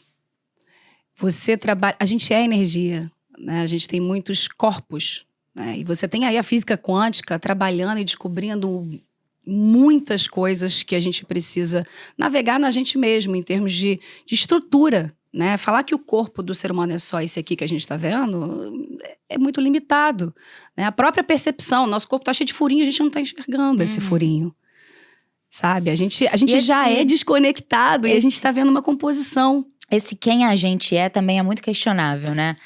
Você trabalha... A gente é energia, né? A gente tem muitos corpos, né? E você tem aí a física quântica trabalhando e descobrindo muitas coisas que a gente precisa navegar na gente mesmo, em termos de estrutura, né? Falar que o corpo do ser humano é só esse aqui que a gente está vendo é muito limitado, né? A própria percepção, nosso corpo está cheio de furinho, a gente não está enxergando esse furinho. sabe? A gente já é desconectado e a gente tá vendo uma composição. Esse quem a gente é também é muito questionável, né?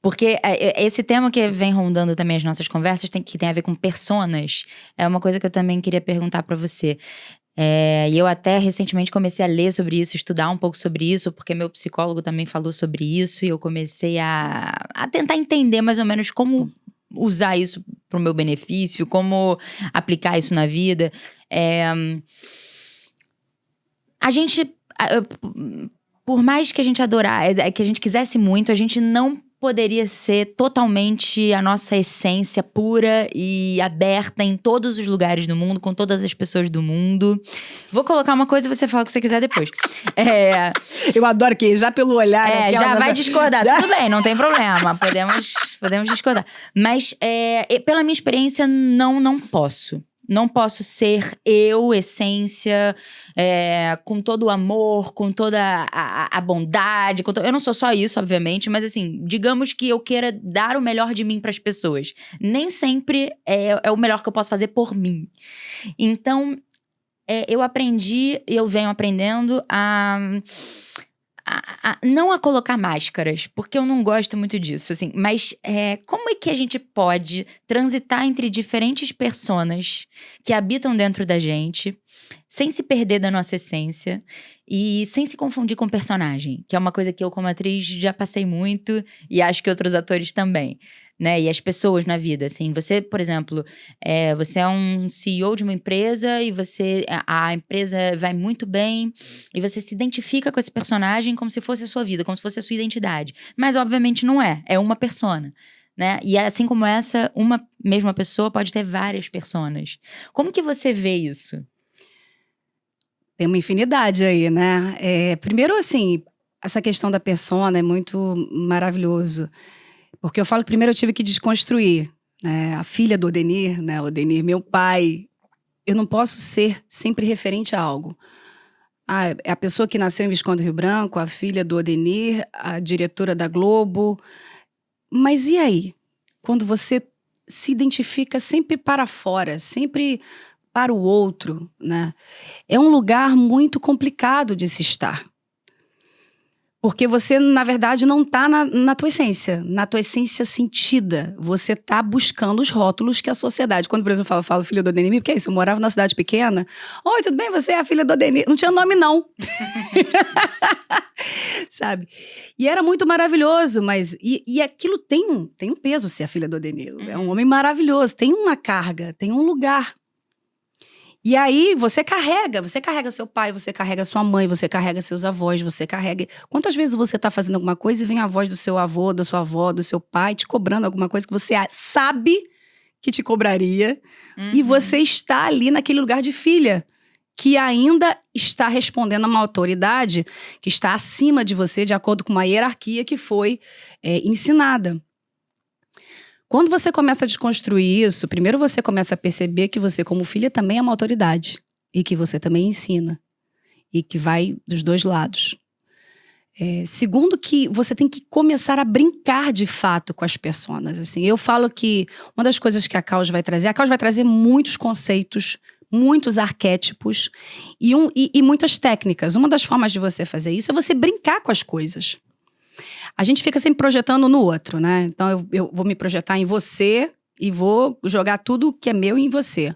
Porque esse tema que vem rondando também as nossas conversas, que tem a ver com personas, é uma coisa que eu também queria perguntar pra você. E eu até recentemente comecei a ler sobre isso, estudar um pouco sobre isso, porque meu psicólogo também falou sobre isso, e eu comecei a tentar entender mais ou menos como usar isso pro meu benefício, como aplicar isso na vida. A gente, por mais que a gente que a gente quisesse muito, a gente não poderia ser totalmente a nossa essência pura e aberta em todos os lugares do mundo, com todas as pessoas do mundo. Vou colocar uma coisa e você fala o que você quiser depois. Eu adoro que já pelo olhar... já vai discordar. Tudo bem, não tem problema. Podemos discordar. Mas pela minha experiência, não posso. Não posso ser eu, essência, com todo o amor, com toda a bondade. Eu não sou só isso, obviamente, mas assim, digamos que eu queira dar o melhor de mim para as pessoas. Nem sempre é o melhor que eu posso fazer por mim. Então, eu aprendi, eu venho aprendendo não a colocar máscaras, porque eu não gosto muito disso, assim. Mas como é que a gente pode transitar entre diferentes personas que habitam dentro da gente, sem se perder da nossa essência e sem se confundir com personagem? Que é uma coisa que eu, como atriz, já passei muito e acho que outros atores também. Né? E as pessoas na vida, assim. Você, por exemplo, você é um CEO de uma empresa e a empresa vai muito bem e você se identifica com esse personagem como se fosse a sua vida, como se fosse a sua identidade. Mas, obviamente, não é. É uma persona, né? E assim como essa, uma mesma pessoa pode ter várias personas. Como que você vê isso? Tem uma infinidade aí, né? Primeiro, assim, essa questão da persona é muito maravilhoso. Porque eu falo que primeiro eu tive que desconstruir, né? A filha do Odenir, né? Odenir, meu pai. Eu não posso ser sempre referente a algo. É a pessoa que nasceu em Visconde do Rio Branco, a filha do Odenir, a diretora da Globo. Mas e aí? Quando você se identifica sempre para fora, sempre para o outro, né? É um lugar muito complicado de se estar. Porque você, na verdade, não está na tua essência sentida. Você está buscando os rótulos que a sociedade... Quando, por exemplo, eu falo filha do Odenir, porque é isso, eu morava numa cidade pequena. Oi, tudo bem? Você é a filha do Odenir. Não tinha nome, não. Sabe? E era muito maravilhoso, mas... E aquilo tem um peso ser a filha do Odenir. É um homem maravilhoso, tem uma carga, tem um lugar. E aí você carrega seu pai, você carrega sua mãe, você carrega seus avós, você carrega... Quantas vezes você está fazendo alguma coisa e vem a voz do seu avô, da sua avó, do seu pai te cobrando alguma coisa que você sabe que te cobraria, e você está ali naquele lugar de filha, que ainda está respondendo a uma autoridade que está acima de você, de acordo com uma hierarquia que foi ensinada. Quando você começa a desconstruir isso, primeiro você começa a perceber que você, como filha, também é uma autoridade. E que você também ensina. E que vai dos dois lados. Segundo, que você tem que começar a brincar de fato com as personas. Assim, eu falo que uma das coisas que a Caus vai trazer muitos conceitos, muitos arquétipos e muitas técnicas. Uma das formas de você fazer isso é você brincar com as coisas. A gente fica sempre projetando no outro, né? Então, eu vou me projetar em você e vou jogar tudo que é meu em você.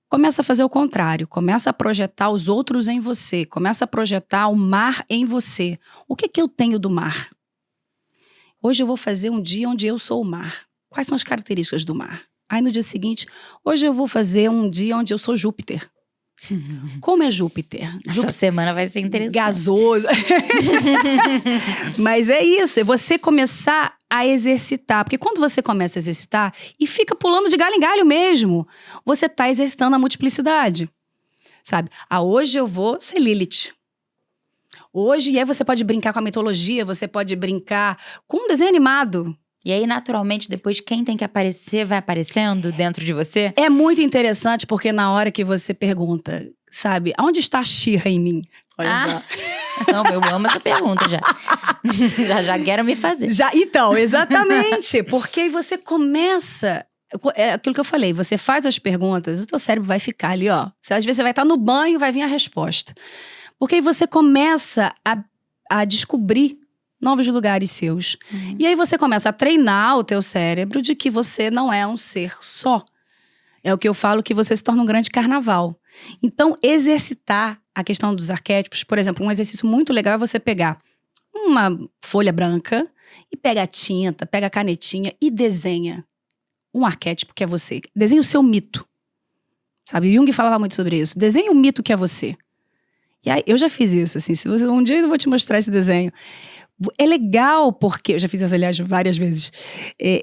Começa a fazer o contrário. Começa a projetar os outros em você. Começa a projetar o mar em você. O que eu tenho do mar? Hoje eu vou fazer um dia onde eu sou o mar. Quais são as características do mar? Aí, no dia seguinte, hoje eu vou fazer um dia onde eu sou Júpiter. Como é Júpiter? Essa semana vai ser interessante. Gasoso. Mas é isso, é você começar a exercitar. Porque quando você começa a exercitar e fica pulando de galho em galho mesmo, você está exercitando a multiplicidade. Sabe? Hoje eu vou ser Lilith. Hoje, e aí você pode brincar com a mitologia, você pode brincar com um desenho animado. E aí, naturalmente, depois quem tem que aparecer vai aparecendo dentro de você? É muito interessante, porque na hora que você pergunta, sabe, aonde está a She-Ra em mim? Olha só. Não, eu amo essa pergunta já. já quero me fazer. Então, exatamente. Porque aí você começa É aquilo que eu falei, você faz as perguntas, o teu cérebro vai ficar ali, ó. Às vezes você vai estar no banho e vai vir a resposta. Porque aí você começa a descobrir novos lugares seus. E aí você começa a treinar o teu cérebro de que você não é um ser só. É o que eu falo, que você se torna um grande carnaval. Então, exercitar a questão dos arquétipos, por exemplo, um exercício muito legal é você pegar uma folha branca e pega a tinta, pega a canetinha e desenha um arquétipo que é você. Desenha o seu mito. Sabe, Jung falava muito sobre isso. Desenha o mito que é você. E aí, eu já fiz isso, assim. Se você, um dia eu vou te mostrar esse desenho. É legal porque... Eu já fiz isso, aliás, várias vezes.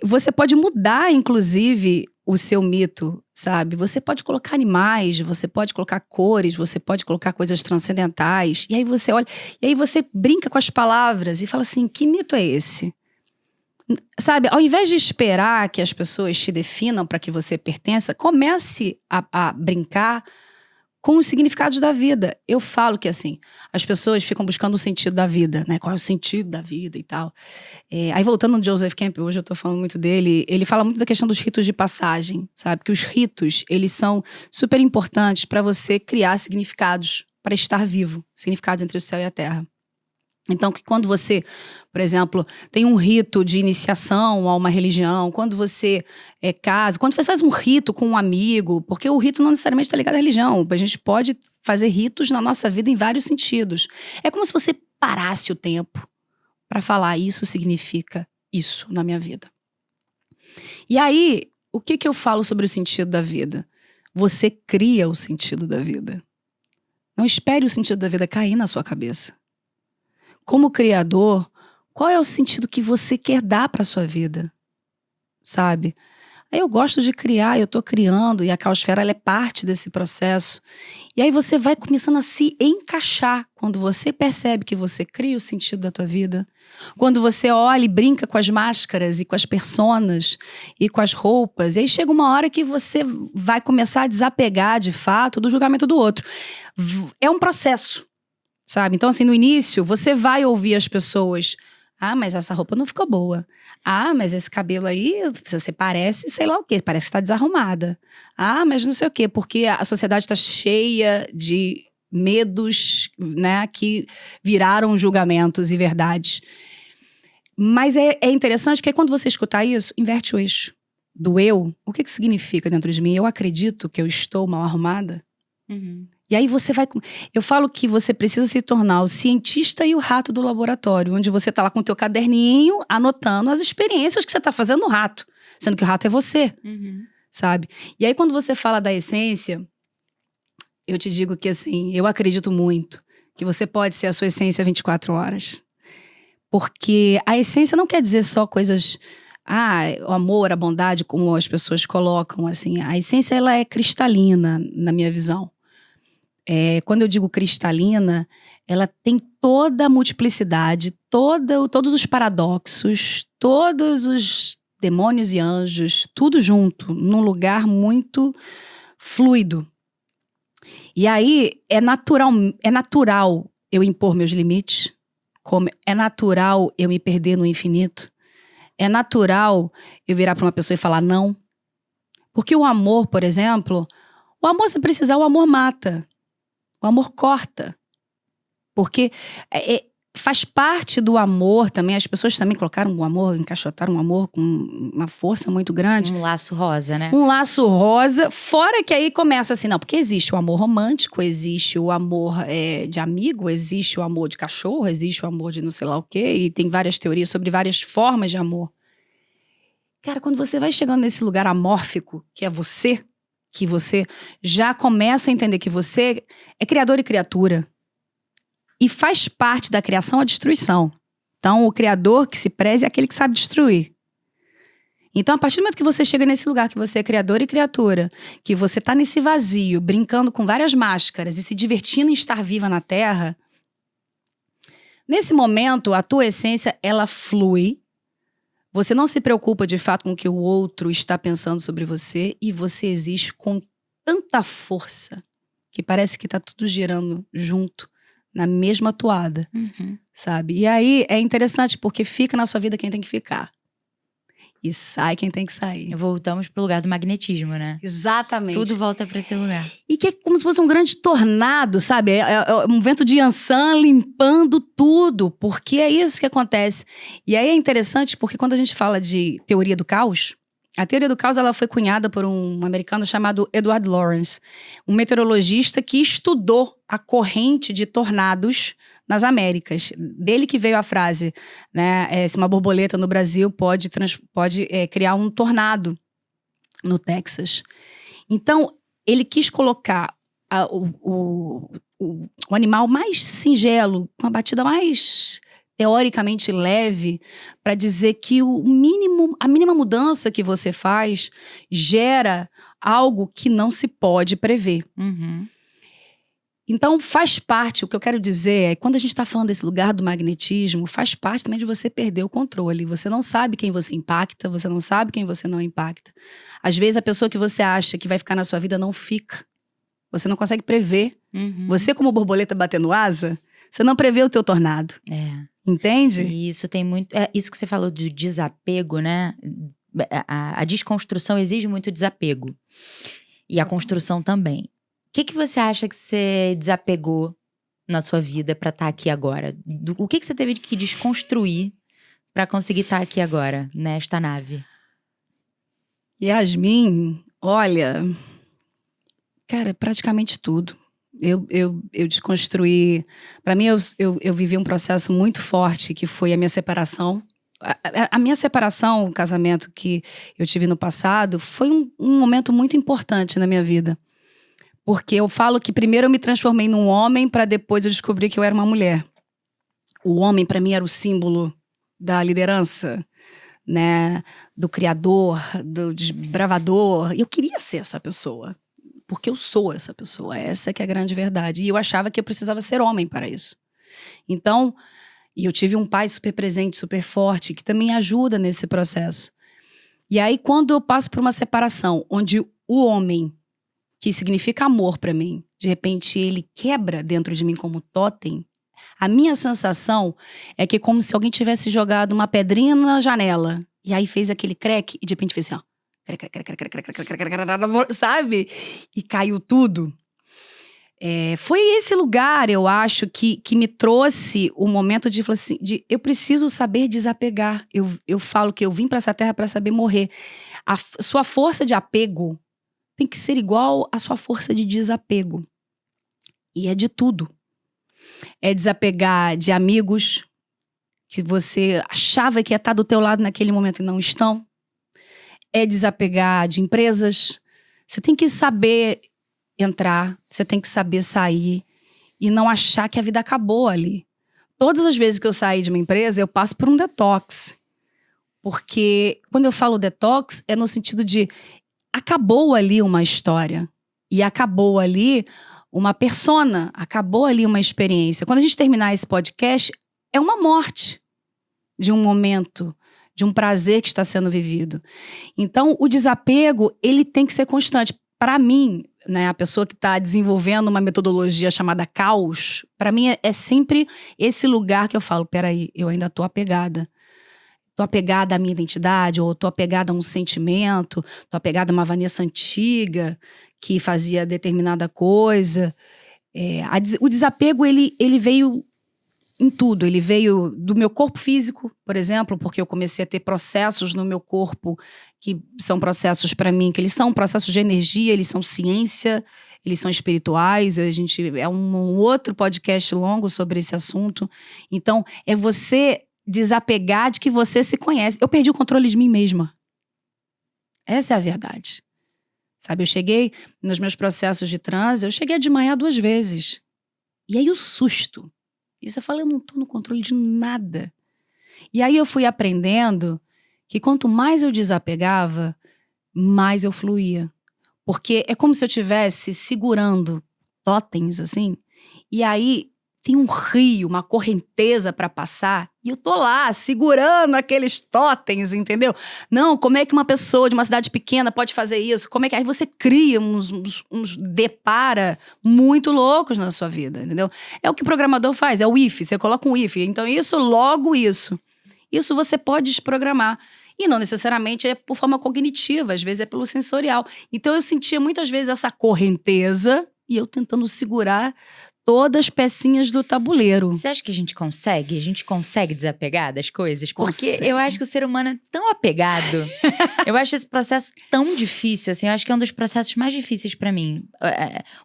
Você pode mudar, inclusive, o seu mito, sabe? Você pode colocar animais, você pode colocar cores, você pode colocar coisas transcendentais. E aí você olha... E aí você brinca com as palavras e fala assim, que mito é esse? Sabe, ao invés de esperar que as pessoas te definam para que você pertença, comece a brincar com os significados da vida. Eu falo que, assim, as pessoas ficam buscando o sentido da vida, né? Qual é o sentido da vida e tal. Aí, voltando no Joseph Campbell, hoje eu tô falando muito dele, ele fala muito da questão dos ritos de passagem, sabe? Que os ritos, eles são super importantes para você criar significados, para estar vivo, significados entre o céu e a terra. Então, que quando você, por exemplo, tem um rito de iniciação a uma religião, quando você casa, quando você faz um rito com um amigo, porque o rito não necessariamente está ligado à religião, a gente pode fazer ritos na nossa vida em vários sentidos. É como se você parasse o tempo para falar, isso significa isso na minha vida. E aí, o que eu falo sobre o sentido da vida? Você cria o sentido da vida. Não espere o sentido da vida cair na sua cabeça. Como criador, qual é o sentido que você quer dar para a sua vida? Sabe? Aí eu gosto de criar, eu estou criando, e a caosfera ela é parte desse processo. E aí você vai começando a se encaixar quando você percebe que você cria o sentido da tua vida. Quando você olha e brinca com as máscaras e com as personas e com as roupas. E aí chega uma hora que você vai começar a desapegar, de fato, do julgamento do outro. É um processo. Sabe? Então, assim, no início, você vai ouvir as pessoas. Ah, mas essa roupa não ficou boa. Ah, mas esse cabelo aí, você parece sei lá o quê. Parece que tá desarrumada. Ah, mas não sei o quê. Porque a sociedade tá cheia de medos, né? Que viraram julgamentos e verdades. Mas é interessante porque quando você escutar isso, inverte o eixo do eu. O que significa dentro de mim? Eu acredito que eu estou mal arrumada? Uhum. E aí você vai... Eu falo que você precisa se tornar o cientista e o rato do laboratório, onde você tá lá com o teu caderninho, anotando as experiências que você tá fazendo no rato. Sendo que o rato é você, sabe? E aí quando você fala da essência, eu te digo que assim, eu acredito muito que você pode ser a sua essência 24 horas. Porque a essência não quer dizer só coisas... o amor, a bondade, como as pessoas colocam, assim. A essência, ela é cristalina, na minha visão. Quando eu digo cristalina, ela tem toda a multiplicidade, todos os paradoxos, todos os demônios e anjos, tudo junto, num lugar muito fluido. E aí, é natural eu impor meus limites, como é natural eu me perder no infinito, é natural eu virar para uma pessoa e falar não. Porque o amor, por exemplo, o amor, se precisar, o amor mata. O amor corta. Porque faz parte do amor também. As pessoas também colocaram o amor, encaixotaram o amor com uma força muito grande. Um laço rosa, né? Um laço rosa. Fora que aí começa assim, não, porque existe o amor romântico, existe o amor de amigo, existe o amor de cachorro, existe o amor de não sei lá o quê. E tem várias teorias sobre várias formas de amor. Cara, quando você vai chegando nesse lugar amórfico, que é você, que você já começa a entender que você é criador e criatura. E faz parte da criação a destruição. Então, o criador que se preze é aquele que sabe destruir. Então, a partir do momento que você chega nesse lugar, que você é criador e criatura, que você está nesse vazio, brincando com várias máscaras e se divertindo em estar viva na Terra, nesse momento, a tua essência, ela flui. Você não se preocupa de fato com o que o outro está pensando sobre você e você existe com tanta força que parece que está tudo girando junto, na mesma toada, sabe? E aí é interessante porque fica na sua vida quem tem que ficar. e sai quem tem que sair. Voltamos pro lugar do magnetismo, né? Exatamente. Tudo volta para esse lugar. E que é como se fosse um grande tornado, sabe? É um vento de Yansan limpando tudo, porque é isso que acontece. E aí é interessante porque quando a gente fala de teoria do caos, a teoria do caos ela foi cunhada por um americano chamado Edward Lorenz, um meteorologista que estudou a corrente de tornados nas Américas. Dele que veio a frase, né? Se uma borboleta no Brasil pode criar um tornado no Texas. Então, ele quis colocar o animal mais singelo, com a batida mais teoricamente leve, para dizer que a mínima mudança que você faz gera algo que não se pode prever. Uhum. Então, faz parte, o que eu quero dizer é, quando a gente está falando desse lugar do magnetismo, faz parte também de você perder o controle. Você não sabe quem você impacta, você não sabe quem você não impacta. Às vezes, a pessoa que você acha que vai ficar na sua vida não fica. Você não consegue prever. Uhum. Você, como borboleta batendo asa, você não prevê o teu tornado. Entende? E isso tem muito... isso que você falou do desapego, né? A desconstrução exige muito desapego. E a construção também. O que você acha que você desapegou na sua vida pra estar aqui agora? O que você teve que desconstruir pra conseguir estar aqui agora, nesta nave? Yasmin, olha... Cara, praticamente tudo. Eu desconstruí... Pra mim, eu vivi um processo muito forte, que foi a minha separação. A minha separação, o casamento que eu tive no passado, foi um momento muito importante na minha vida. Porque eu falo que primeiro eu me transformei num homem para depois eu descobrir que eu era uma mulher. O homem, para mim, era o símbolo da liderança, né? Do criador, do desbravador. E eu queria ser essa pessoa. Porque eu sou essa pessoa. Essa que é a grande verdade. E eu achava que eu precisava ser homem para isso. Então, e eu tive um pai super presente, super forte, que também ajuda nesse processo. E aí, quando eu passo por uma separação, onde o homem, que significa amor para mim, de repente ele quebra dentro de mim como totem, a minha sensação é que é como se alguém tivesse jogado uma pedrinha na janela, e aí fez aquele crack, e de repente fez assim, ó, sabe? E caiu tudo. Foi esse lugar, eu acho, que me trouxe o momento de, assim, eu preciso saber desapegar. Eu falo que eu vim para essa terra para saber morrer. A sua força de apego tem que ser igual à sua força de desapego. E é de tudo. É desapegar de amigos que você achava que ia estar do teu lado naquele momento e não estão. É desapegar de empresas. Você tem que saber entrar, você tem que saber sair e não achar que a vida acabou ali. Todas as vezes que eu saí de uma empresa, eu passo por um detox. Porque quando eu falo detox, é no sentido de acabou ali uma história. E acabou ali uma persona. Acabou ali uma experiência. Quando a gente terminar esse podcast, é uma morte de um momento, de um prazer que está sendo vivido. Então, o desapego, ele tem que ser constante. Para mim, né, a pessoa que está desenvolvendo uma metodologia chamada caos, para mim é sempre esse lugar que eu falo, peraí, eu ainda estou apegada. Tô apegada à minha identidade, ou tô apegada a um sentimento, tô apegada a uma Vanessa antiga que fazia determinada coisa. O desapego, ele veio em tudo. Ele veio do meu corpo físico, por exemplo, porque eu comecei a ter processos no meu corpo que são processos para mim, que eles são processos de energia, eles são ciência, eles são espirituais. É um outro podcast longo sobre esse assunto. Então, é você desapegar de que você se conhece. Eu perdi o controle de mim mesma. Essa é a verdade. Sabe, eu cheguei nos meus processos de transe, eu cheguei a desmaiar 2 vezes. E aí o susto. E você fala, eu não tô no controle de nada. E aí eu fui aprendendo que quanto mais eu desapegava, mais eu fluía. Porque é como se eu estivesse segurando totens, assim. E aí tem um rio, uma correnteza para passar, e eu tô lá, segurando aqueles totens, entendeu? Não, como é que uma pessoa de uma cidade pequena pode fazer isso? Como é que... Aí você cria uns depara muito loucos na sua vida, entendeu? É o que o programador faz, é o if, você coloca um if. Então isso, logo isso. Isso você pode desprogramar. E não necessariamente é por forma cognitiva, às vezes é pelo sensorial. Então eu sentia muitas vezes essa correnteza e eu tentando segurar todas as pecinhas do tabuleiro. Você acha que a gente consegue? A gente consegue desapegar das coisas? Porque Consegue. eu acho que o ser humano é tão apegado. Eu acho esse processo tão difícil, assim. Eu acho que é um dos processos mais difíceis pra mim.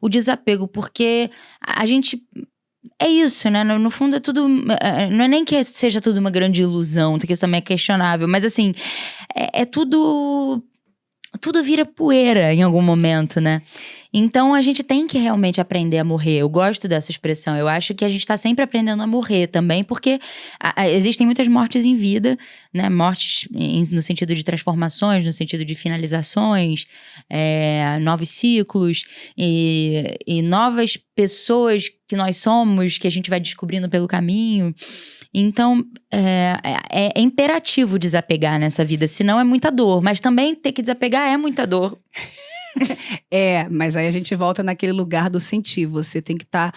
O desapego, porque a gente... É isso, né? No fundo é tudo... Não é nem que seja tudo uma grande ilusão, porque isso também é questionável. Mas assim, é tudo... Tudo vira poeira em algum momento, né? Então a gente tem que realmente aprender a morrer. Eu gosto dessa expressão. Eu acho que a gente tá sempre aprendendo a morrer também, porque existem muitas mortes em vida, né? Mortes no sentido de transformações, no sentido de finalizações, novos ciclos e novas pessoas que nós somos, que a gente vai descobrindo pelo caminho. Então, é imperativo desapegar nessa vida, senão é muita dor. Mas também ter que desapegar é muita dor. Mas aí a gente volta naquele lugar do sentir. Você tem que estar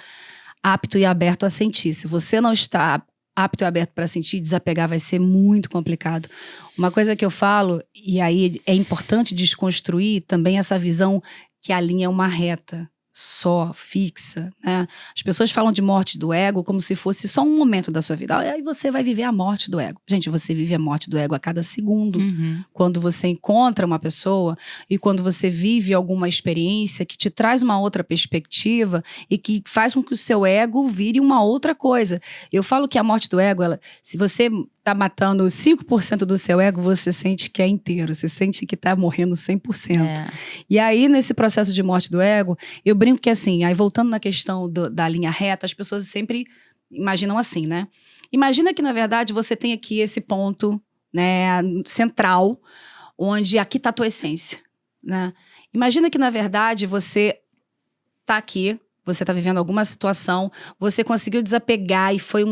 apto e aberto a sentir. Se você não está apto e aberto para sentir, desapegar vai ser muito complicado. Uma coisa que eu falo, e aí é importante desconstruir também essa visão que a linha é uma reta. Só, fixa, né? As pessoas falam de morte do ego como se fosse só um momento da sua vida. Aí você vai viver a morte do ego. Gente, você vive a morte do ego a cada segundo. Uhum. Quando você encontra uma pessoa e quando você vive alguma experiência que te traz uma outra perspectiva e que faz com que o seu ego vire uma outra coisa. Eu falo que a morte do ego, se você tá matando 5% do seu ego, você sente que é inteiro. Você sente que tá morrendo 100%. E aí, nesse processo de morte do ego, eu brinco que assim, aí voltando na questão da linha reta, as pessoas sempre imaginam assim, né? Imagina que, na verdade, você tem aqui esse ponto, né, central, onde aqui tá a tua essência, né? Imagina que, na verdade, você tá aqui, você tá vivendo alguma situação, você conseguiu desapegar e foi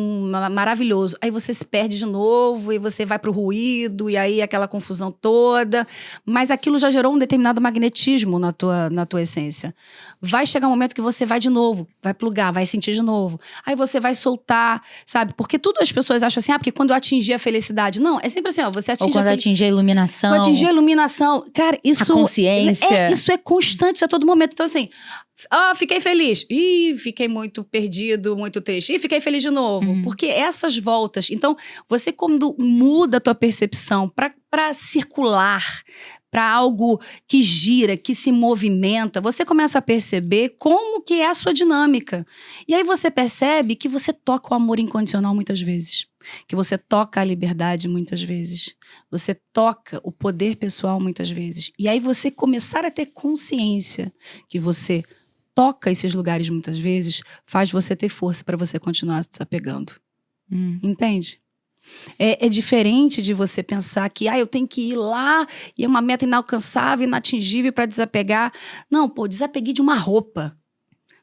maravilhoso. Aí você se perde de novo e você vai pro ruído e aí aquela confusão toda. Mas aquilo já gerou um determinado magnetismo na tua essência. Vai chegar um momento que você vai de novo, vai plugar, vai sentir de novo. Aí você vai soltar, sabe? Porque tudo as pessoas acham assim, porque quando eu atingir a felicidade. Não, é sempre assim, você atinge ou quando atingir a iluminação. Quando atingir a iluminação. Cara, isso... A consciência. Isso é constante, isso é a todo momento. Então assim... fiquei feliz. Fiquei muito perdido, muito triste. Fiquei feliz de novo. Uhum. Porque essas voltas... Então, você quando muda a tua percepção para circular, para algo que gira, que se movimenta, você começa a perceber como que é a sua dinâmica. E aí você percebe que você toca o amor incondicional muitas vezes. Que você toca a liberdade muitas vezes. Você toca o poder pessoal muitas vezes. E aí você começar a ter consciência que você toca esses lugares muitas vezes, faz você ter força para você continuar se desapegando. Entende? É diferente de você pensar que eu tenho que ir lá e é uma meta inalcançável, inatingível para desapegar. Não, desapeguei de uma roupa.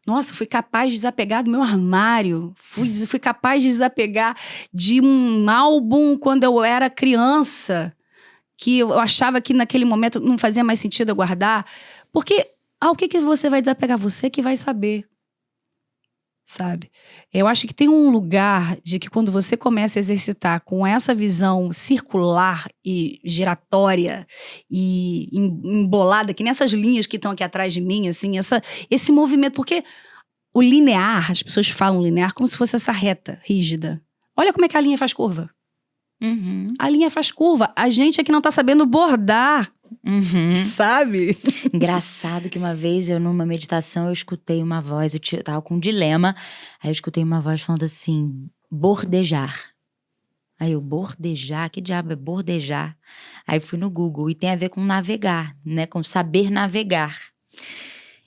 Nossa, fui capaz de desapegar do meu armário. Fui capaz de desapegar de um álbum quando eu era criança, que eu achava que naquele momento não fazia mais sentido eu guardar. Porque o que você vai desapegar? Você que vai saber, sabe? Eu acho que tem um lugar de que quando você começa a exercitar com essa visão circular e giratória e embolada, que nessas linhas que estão aqui atrás de mim, assim, esse movimento, porque o linear, as pessoas falam linear como se fosse essa reta rígida. Olha como é que a linha faz curva. Uhum. A linha faz curva. A gente é que não tá sabendo bordar. Uhum. Sabe? Engraçado que uma vez numa meditação, eu escutei uma voz, eu tava com um dilema, aí eu escutei uma voz falando assim, bordejar. Aí eu, bordejar? Que diabo é bordejar? Aí fui no Google e tem a ver com navegar, né? Com saber navegar.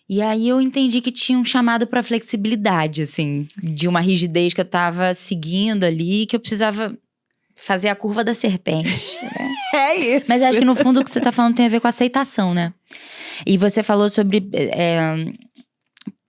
E aí eu entendi que tinha um chamado pra flexibilidade, assim, de uma rigidez que eu tava seguindo ali, que eu precisava fazer a curva da serpente, né? É isso. Mas acho que no fundo o que você tá falando tem a ver com aceitação, né? E você falou sobre,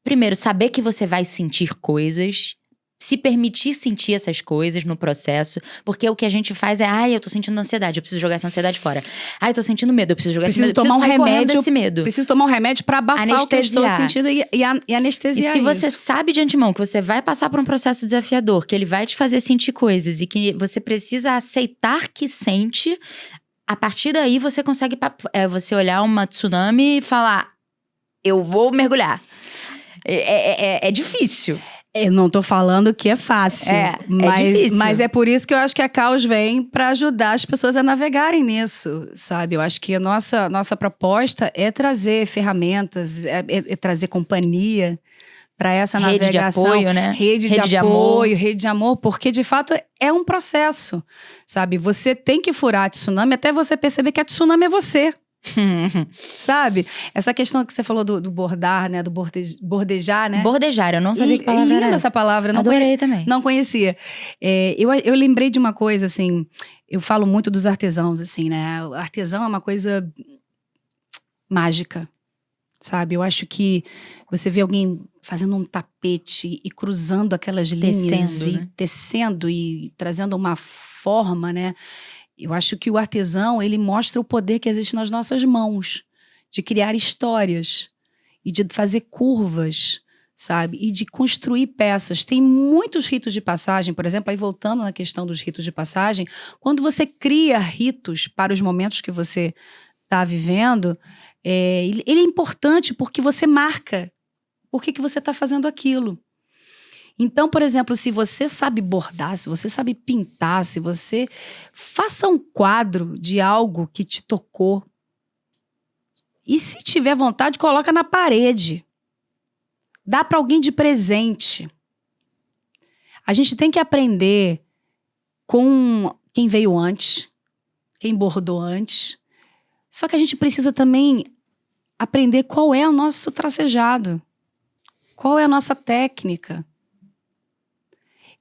primeiro, saber que você vai sentir coisas, se permitir sentir essas coisas no processo, porque o que a gente faz é, eu tô sentindo ansiedade, eu preciso jogar essa ansiedade fora. Eu tô sentindo medo, eu preciso jogar esse medo, tomar um remédio, desse medo. Preciso tomar um remédio pra abafar o que eu estou sentindo e anestesiar isso. E se você isso. sabe de antemão que você vai passar por um processo desafiador, que ele vai te fazer sentir coisas e que você precisa aceitar que sente, a partir daí você consegue você olhar uma tsunami e falar, eu vou mergulhar. É difícil. Eu não tô falando que é fácil, É mas, difícil. É por isso que eu acho que a Caos vem para ajudar as pessoas a navegarem nisso, sabe? Eu acho que a nossa proposta é trazer ferramentas, é trazer companhia para essa Rede navegação. de apoio, né? Rede de apoio, rede de amor, porque de fato é um processo, sabe? Você tem que furar a tsunami até você perceber que a tsunami é você. Sabe? Essa questão que você falou do bordar, né? Do bordejar, né? Bordejar, eu não sabia que palavra era essa palavra. Adorei também. Não conhecia. Eu lembrei de uma coisa, assim, eu falo muito dos artesãos, assim, né? O artesão é uma coisa mágica, sabe? Eu acho que você vê alguém fazendo um tapete e cruzando aquelas linhas tecendo e trazendo uma forma, né? Eu acho que o artesão, ele mostra o poder que existe nas nossas mãos, de criar histórias e de fazer curvas, sabe? E de construir peças. Tem muitos ritos de passagem, por exemplo, aí voltando na questão dos ritos de passagem, quando você cria ritos para os momentos que você está vivendo, ele é importante porque você marca por que você está fazendo aquilo. Então, por exemplo, se você sabe bordar, se você sabe pintar, se você faça um quadro de algo que te tocou. E se tiver vontade, coloca na parede. Dá para alguém de presente. A gente tem que aprender com quem veio antes, quem bordou antes. Só que a gente precisa também aprender qual é o nosso tracejado, qual é a nossa técnica.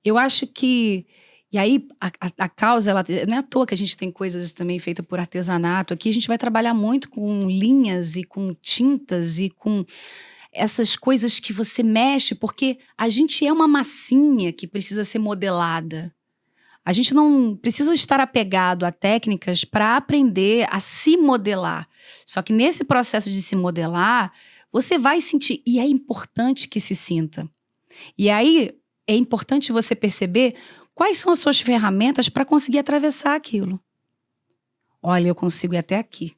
Eu acho que... E aí, a causa, não é à toa que a gente tem coisas também feitas por artesanato. Aqui a gente vai trabalhar muito com linhas e com tintas e com essas coisas que você mexe, porque a gente é uma massinha que precisa ser modelada. A gente não precisa estar apegado a técnicas para aprender a se modelar. Só que nesse processo de se modelar, você vai sentir, e é importante que se sinta. E aí... é importante você perceber quais são as suas ferramentas para conseguir atravessar aquilo. Olha, eu consigo ir até aqui.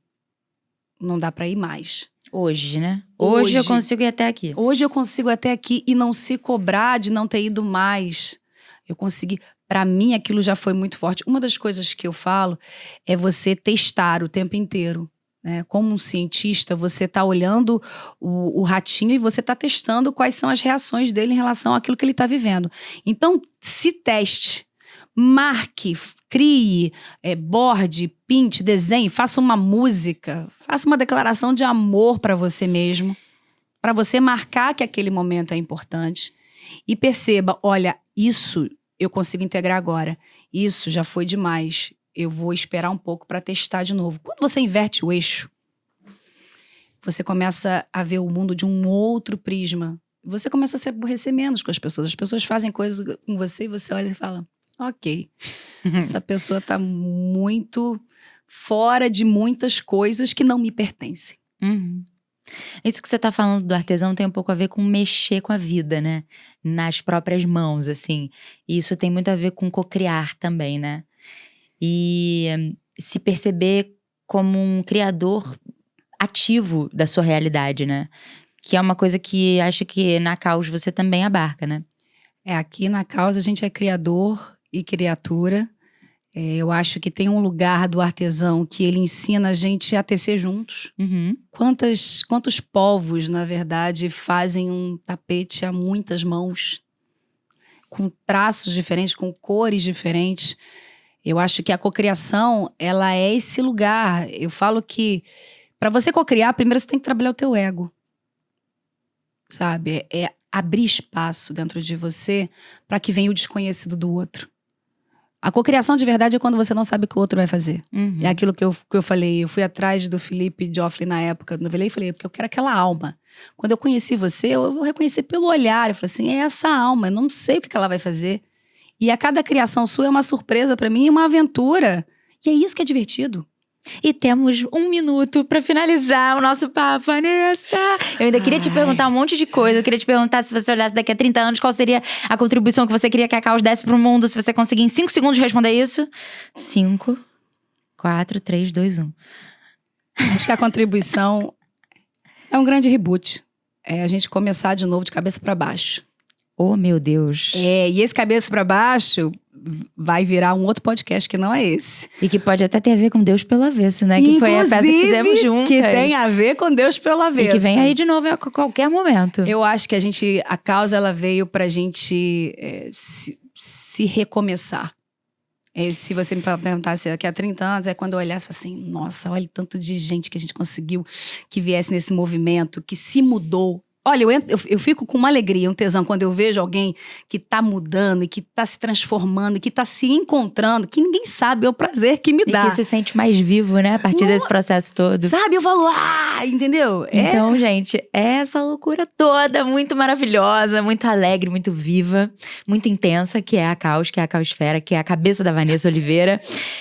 Não dá para ir mais. Hoje, né? Hoje eu consigo ir até aqui. Hoje eu consigo até aqui e não se cobrar de não ter ido mais. Eu consegui. Para mim, aquilo já foi muito forte. Uma das coisas que eu falo é você testar o tempo inteiro. Né? Como um cientista, você está olhando o ratinho e você está testando quais são as reações dele em relação àquilo que ele está vivendo. Então, se teste, marque, crie, borde, pinte, desenhe, faça uma música, faça uma declaração de amor para você mesmo, para você marcar que aquele momento é importante e perceba, olha, isso eu consigo integrar agora, isso já foi demais. Eu vou esperar um pouco para testar de novo. Quando você inverte o eixo, você começa a ver o mundo de um outro prisma. Você começa a se aborrecer menos com as pessoas. As pessoas fazem coisas com você e você olha e fala, ok, essa pessoa está muito fora de muitas coisas que não me pertencem. Uhum. Isso que você tá falando do artesão tem um pouco a ver com mexer com a vida, né? Nas próprias mãos, assim. E isso tem muito a ver com cocriar também, né? E se perceber como um criador ativo da sua realidade, né? Que é uma coisa que acho que na Caos você também abarca, né? Aqui na Caos a gente é criador e criatura. Eu acho que tem um lugar do artesão que ele ensina a gente a tecer juntos. Uhum. Quantos povos, na verdade, fazem um tapete a muitas mãos, com traços diferentes, com cores diferentes. Eu acho que a cocriação, ela é esse lugar. Eu falo que para você cocriar, primeiro você tem que trabalhar o teu ego. Sabe? É abrir espaço dentro de você para que venha o desconhecido do outro. A cocriação de verdade é quando você não sabe o que o outro vai fazer. Uhum. É aquilo que eu falei. Eu fui atrás do Felipe Joffrey na época do novelei e falei, porque eu quero aquela alma. Quando eu conheci você, eu vou reconhecer pelo olhar. Eu falei assim, é essa alma, eu não sei o que ela vai fazer. E a cada criação sua é uma surpresa pra mim, uma aventura. E é isso que é divertido. E temos 1 minuto pra finalizar o nosso papo, Vanessa. Eu ainda queria te perguntar um monte de coisa. Eu queria te perguntar, se você olhasse daqui a 30 anos, qual seria a contribuição que você queria que a Caos desse pro mundo? Se você conseguir em 5 segundos responder isso. 5, 4, 3, 2, 1. Acho que a contribuição é um grande reboot. É a gente começar de novo de cabeça para baixo. Oh, meu Deus. E esse cabeça para baixo vai virar um outro podcast que não é esse. E que pode até ter a ver com Deus pelo avesso, né? Que foi a peça que fizemos juntas. Que tem a ver com Deus pelo avesso. E que vem aí de novo a qualquer momento. Eu acho que a causa ela veio pra gente se recomeçar. Se você me perguntasse daqui a 30 anos, é quando eu olhasse e falasse assim, nossa, olha o tanto de gente que a gente conseguiu que viesse nesse movimento, que se mudou. Olha, eu fico com uma alegria, um tesão, quando eu vejo alguém que tá mudando, e que tá se transformando, e que tá se encontrando, que ninguém sabe, é o prazer que me dá. E que se sente mais vivo, né, a partir desse processo todo. Sabe, eu falo, entendeu? Então, gente, é essa loucura toda, muito maravilhosa, muito alegre, muito viva, muito intensa, que é a Caos, que é a Caosfera, que é a cabeça da Vanessa Oliveira.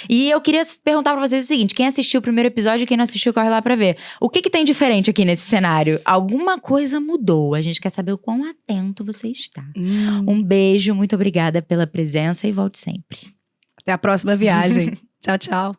E eu queria perguntar pra vocês o seguinte, quem assistiu o primeiro episódio e quem não assistiu, corre lá pra ver. O que tem diferente aqui nesse cenário? Alguma coisa mudou. A gente quer saber o quão atento você está. Um beijo, muito obrigada pela presença e volte sempre. Até a próxima viagem. Tchau, tchau.